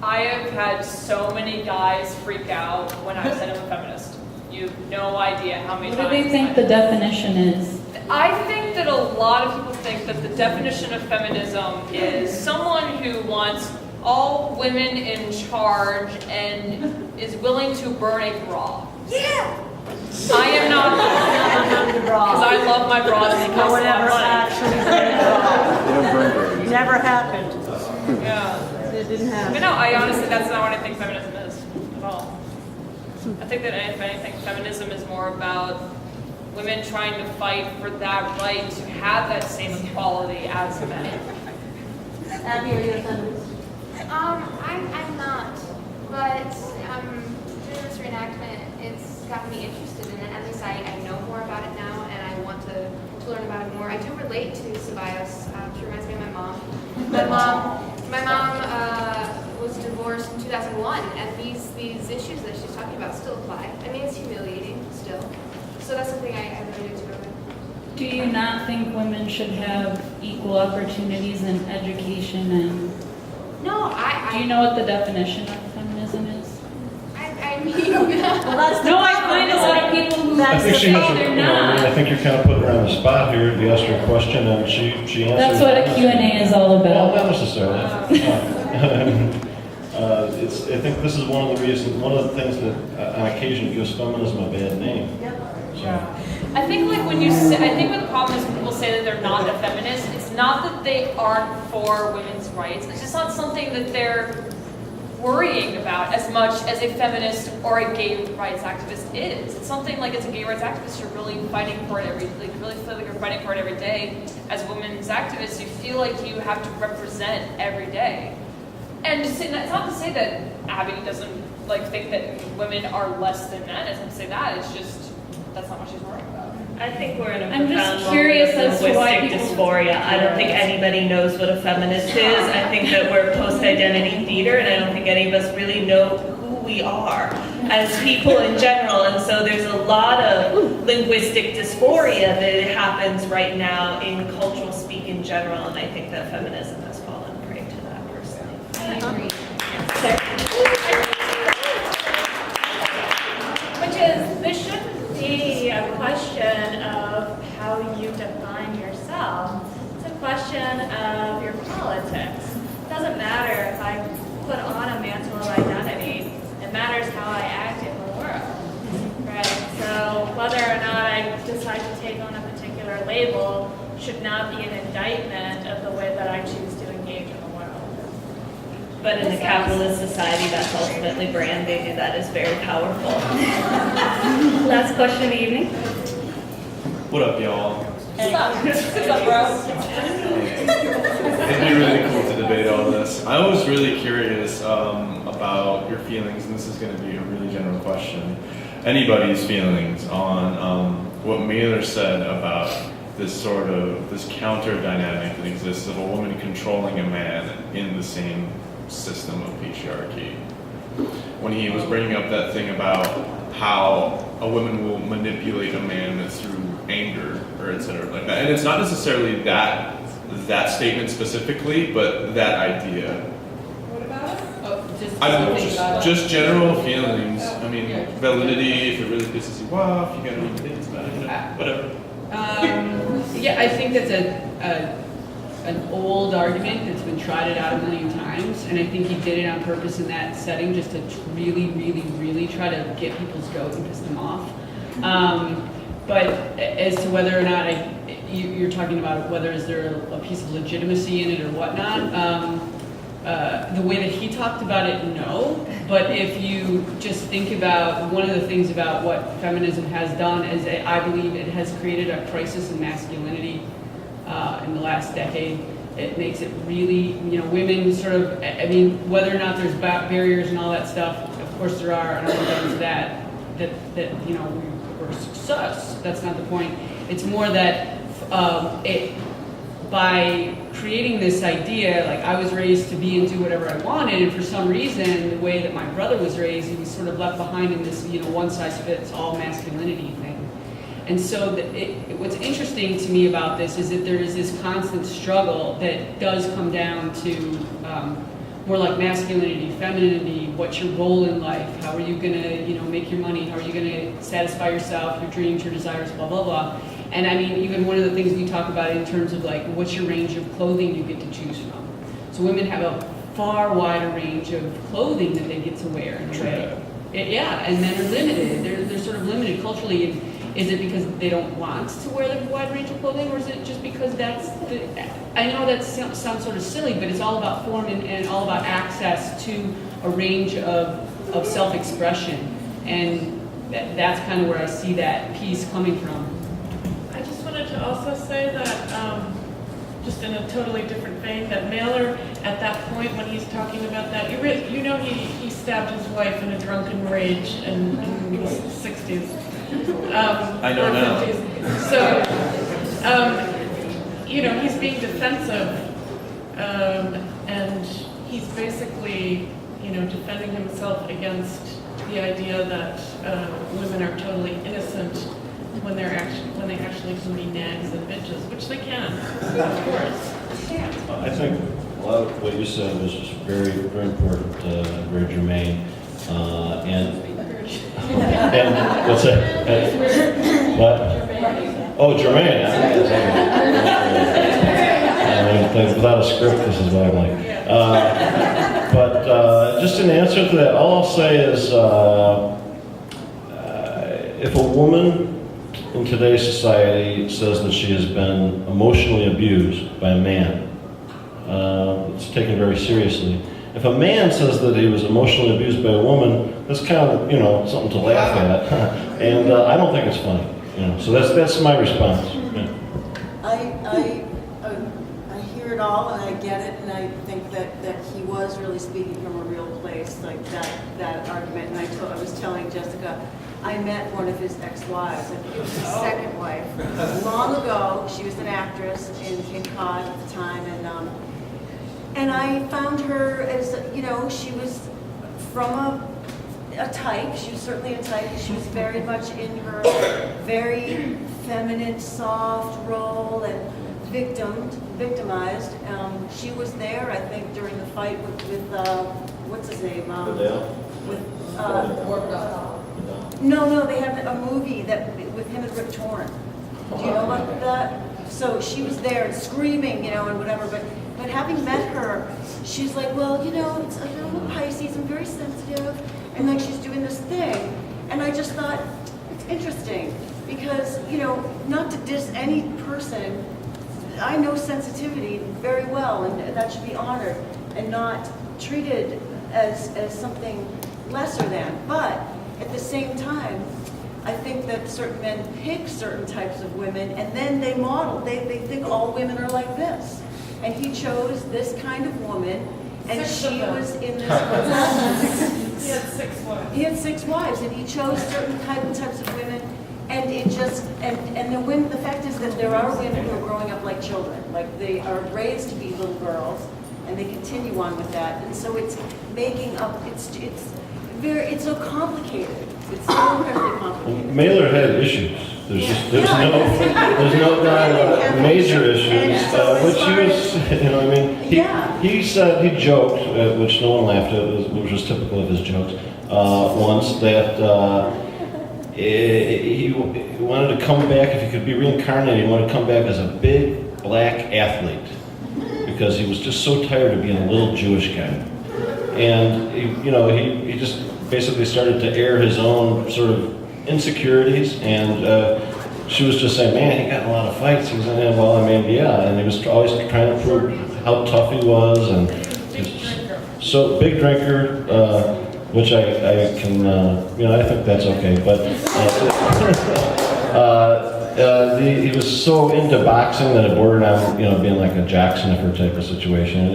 I have had so many guys freak out when I said I'm a feminist. You have no idea how many What times. do they think the definition is? I think that a lot of people think that the definition of feminism is someone who wants all women in charge and is willing to burn a bra. Yeah! I am not, because I love my bras and they cost a lot of money. Never happened. Yeah. It didn't happen. But no, I honestly, that's not what I think feminism is at all. I think that if anything, feminism is more about women trying to fight for that right to have that same equality as men. Abby, are you a feminist? I'm not, but doing this reenactment, it's gotten me interested in it. At least I know more about it now, and I want to learn about it more. I do relate to Ceballos. She reminds me of my mom. My mom was divorced in 2001, and these issues that she's talking about still apply. I mean, it's humiliating still. So that's something I related to. Do you not think women should have equal opportunities in education and... No, Do you know what the definition of feminism is? I mean, No, I find a lot of people who I think she has they're a, not. I think you're kind of putting her on the spot here. You asked her a question and she answered. That's what a Q&A is all about. Well, not necessarily. I think this is one of the reasons, one of the things that on occasion gives feminism a bad name. I think like when you say, I think what the problem is when people say that they're not a feminist, it's not that they aren't for women's rights. It's just not something that they're worrying about as much as a feminist or a gay rights activist is. It's something like as a gay rights activist, you're really fighting for it really feel like you're fighting for it every day. As women's activists, you feel like you have to represent every day. And it's not to say that Abby doesn't like think that women are less than men. It's not to say that. It's just that's not what she's worrying about. I think we're in a I'm profound just curious moment as of to why linguistic people- dysphoria. I don't think anybody knows what a feminist is. I think that we're post-identity theater, and I don't think any of us really know who we are as people in general. And so there's a lot of linguistic dysphoria that happens right now in cultural speak in general, and I think that feminism has fallen prey to that personally. I agree. Which is, this shouldn't be a question of how you define yourself. It's a question of your politics. It doesn't matter if I put on a mantle of identity. It matters how I act in the world, right? So whether or not I decide to take on a particular label should not be an indictment of the way that I choose to engage in the world. But in a capitalist society, that's ultimately branding, and that is very powerful. Last question of the evening. What up, y'all? What's up, bro? It'd be really cool to debate all this. I was really curious about your feelings, and this is going to be a really general question. Anybody's feelings on what Mailer said about this counter dynamic that exists of a woman controlling a man in the same system of patriarchy. When he was bringing up that thing about how a woman will manipulate a man through anger or etc. like that, and it's not necessarily that statement specifically, but that idea. What about it? Oh, I don't know, just general feelings. I mean, validity. If it really pisses you off, you gotta think about it. Whatever. Yeah, I think that's an old argument that's been trotted out a million times, and I think he did it on purpose in that setting just to really, really, really try to get people's goat and piss them off. But as to whether or not you're talking about whether is there a piece of legitimacy in it or whatnot, the way that he talked about it, no. But if you just think about one of the things about what feminism has done is I believe it has created a crisis in masculinity in the last decade. It makes it really, women sort of, I mean, whether or not there's barriers and all that stuff, of course there are, and other things that we're sus. That's not the point. It's more that by creating this idea, like I was raised to be and do whatever I wanted, and for some reason, the way that my brother was raised, he was sort of left behind in this, one-size-fits-all masculinity thing. And so what's interesting to me about this is that there is this constant struggle that does come down to more like masculinity, femininity, what's your role in life, how are you gonna make your money, how are you gonna satisfy yourself, your dreams, your desires, blah, blah, blah. And I mean, even one of the things we talk about in terms of like, what's your range of clothing you get to choose from. So women have a far wider range of clothing that they get to wear in a way. And men are limited. They're sort of limited culturally. And is it because they don't want to wear the wide range of clothing, or is it just because I know that sounds sort of silly, but it's all about form and all about access to a range of self-expression. And that's kind of where I see that piece coming from. I just wanted to also say that, just in a totally different vein, that Mailer, at that point when he's talking about that, he stabbed his wife in a drunken rage in the 60s. I know now. 50s. So, he's being defensive, and he's basically, defending himself against the idea that women are totally innocent when they actually can be nags and bitches, which they can, of course. I think a lot of what you said was just very, very important, very germane, and what's that? What? Oh, germane. Without a script, this is what I'm like. But just in answer to that, all I'll say is if a woman in today's society says that she has been emotionally abused by a man, it's taken very seriously. If a man says that he was emotionally abused by a woman, that's kind of, something to laugh at. And I don't think it's funny. So that's my response. Yeah. I hear it all and I get it, and I think that he was really speaking from a real place, like that argument. And I was telling Jessica, I met one of his ex-wives. I think it was his second wife. Long ago, she was an actress in Cape Cod at the time, and I found her as, she was from a type. She was certainly a type. She was very much in her very feminine, soft role and victimized. She was there, I think, during the fight with what's his name? No, they had a movie with him and Rip Torn. Do you know about that? So she was there and screaming, and whatever, but having met her, she's like, well, I'm a Pisces, I'm very sensitive, and like she's doing this thing. And I just thought, it's interesting, because, not to diss any person, I know sensitivity very well, and that should be honored, and not treated as something lesser than. But at the same time, I think that certain men pick certain types of women, and then they model, they think all women are like this. And he chose this kind of woman, and she was in this. He had 6 wives. He had 6 wives, and he chose certain types of women, and it just and the women. The fact is that there are women who are growing up like children, like they are raised to be little girls, and they continue on with that, and so it's making up. It's so complicated. It's so incredibly complicated. Mailer had issues. There's no doubt about it. Major issues, which he was, he said, he joked, which no one laughed at, which was typical of his jokes, once that he wanted to come back, if he could be reincarnated, he wanted to come back as a big black athlete, because he was just so tired of being a little Jewish guy. And he just basically started to air his own sort of insecurities, and she was just saying, man, he got in a lot of fights. He was in, and he was always trying to prove how tough he was, and so big drinker, which I can, I think that's okay, but he was so into boxing that it bordered on, being like a Jack Sniffer type of situation, and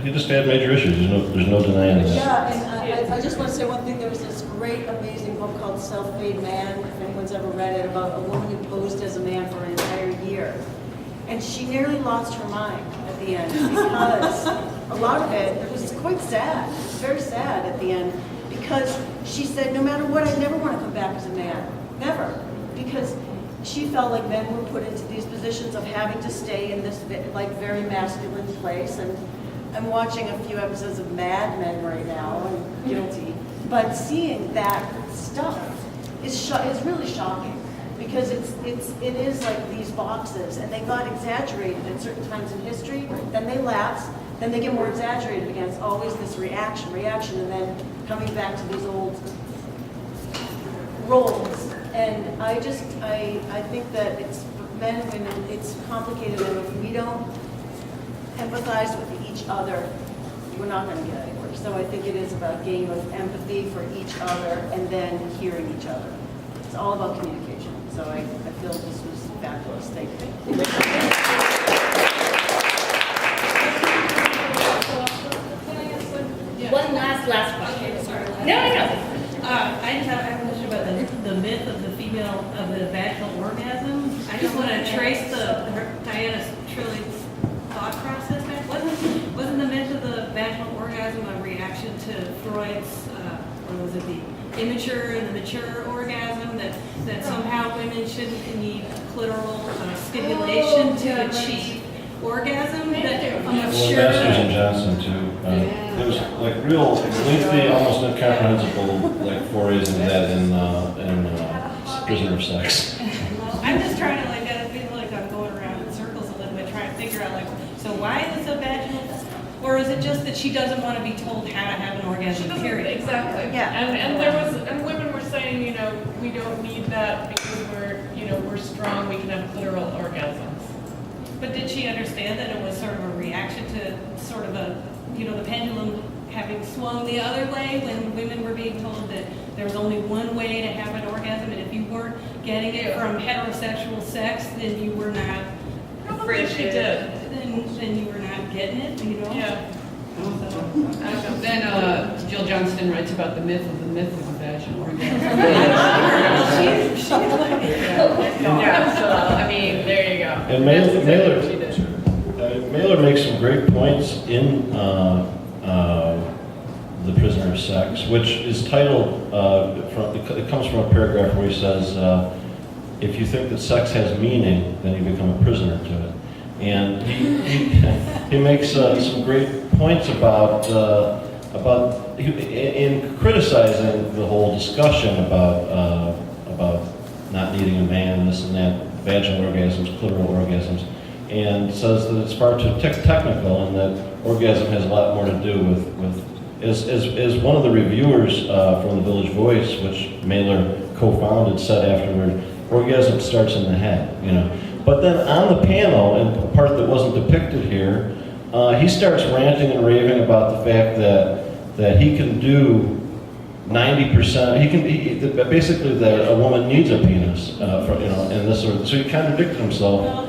he just had major issues. There's no denying that. Yeah, and I just want to say one thing. There was this great, amazing book called Self-Made Man, if anyone's ever read it, about a woman who posed as a man for an entire year. And she nearly lost her mind at the end, because a lot of it was quite sad, very sad at the end, because she said, no matter what, I'd never want to come back as a man, never, because she felt like men were put into these positions of having to stay in this very masculine place. And I'm watching a few episodes of Mad Men right now, and guilty. But seeing that stuff is really shocking, because it is like these boxes, and they got exaggerated at certain times in history. Then they lapse, then they get more exaggerated again. It's always this reaction, and then coming back to these old roles. And I think that it's men and women. It's complicated, and if we don't empathize with each other, we're not going to get anywhere. So I think it is about a game of empathy for each other and then hearing each other. It's all about communication. So I feel this was fabulous. Thank you. One last question. No. I just have a question about the myth of the vaginal orgasm. I just want to trace Diana Trilli's thought process back. Wasn't the myth of the vaginal orgasm a reaction to Freud's, or was it the immature and the mature orgasm, that somehow women shouldn't need clitoral stimulation to achieve orgasm? Masters and Johnson too. There was like real lengthy, almost incomprehensible forays into that in Prisoner of Sex. I'm just trying to I feel like I'm going around in circles a little bit, trying to figure out so why is this a vaginal Or is it just that she doesn't want to be told how to have an orgasm, period? Exactly. Yeah. And women were saying, we don't need that because we're strong, we can have clitoral orgasms. But did she understand that it was sort of a reaction to sort of the pendulum having swung the other way when women were being told that there was only one way to have an orgasm, and if you weren't getting it from heterosexual sex, then you were not. Probably she did. Then you were not getting it, Yeah. Then Jill Johnston writes about the myth of the vaginal orgasm. Yeah, so, there you go. And Mailer makes some great points in The Prisoner of Sex, which is titled, it comes from a paragraph where he says, if you think that sex has meaning, then you become a prisoner to it. And he makes some great points about in criticizing the whole discussion about not needing a man, this and that, vaginal orgasms, clitoral orgasms, and says that it's far too technical and that orgasm has a lot more to do with as one of the reviewers from the Village Voice, which Mailer co-founded, said afterward, orgasm starts in the head, But then on the panel, and a part that wasn't depicted here, he starts ranting and raving about the fact that he can do 90%. Basically that a woman needs a penis, and this sort of. So he contradicted himself. Well,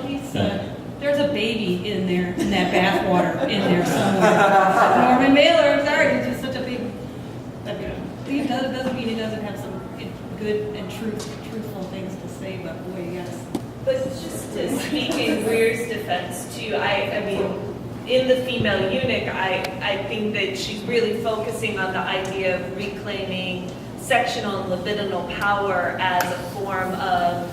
there's a baby in there, in that bathwater, in there somewhere. Norman Mailer, I'm sorry, he's just such a big. It doesn't mean he doesn't have some good and truthful things to say, but boy, yes. But just to speak in Weir's defense too, I mean, in the female eunuch, I think that she's really focusing on the idea of reclaiming sectional and libidinal power as a form of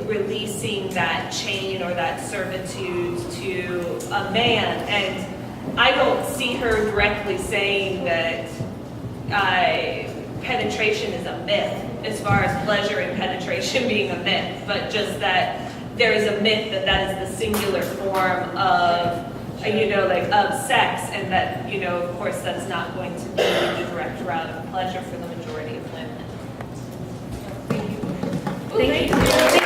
releasing that chain or that servitude to a man. And I don't see her directly saying that penetration is a myth, as far as pleasure and penetration being a myth, but just that there is a myth that is the singular form of, of sex, and that, of course, that's not going to be the direct route of pleasure for the majority of women. Thank you.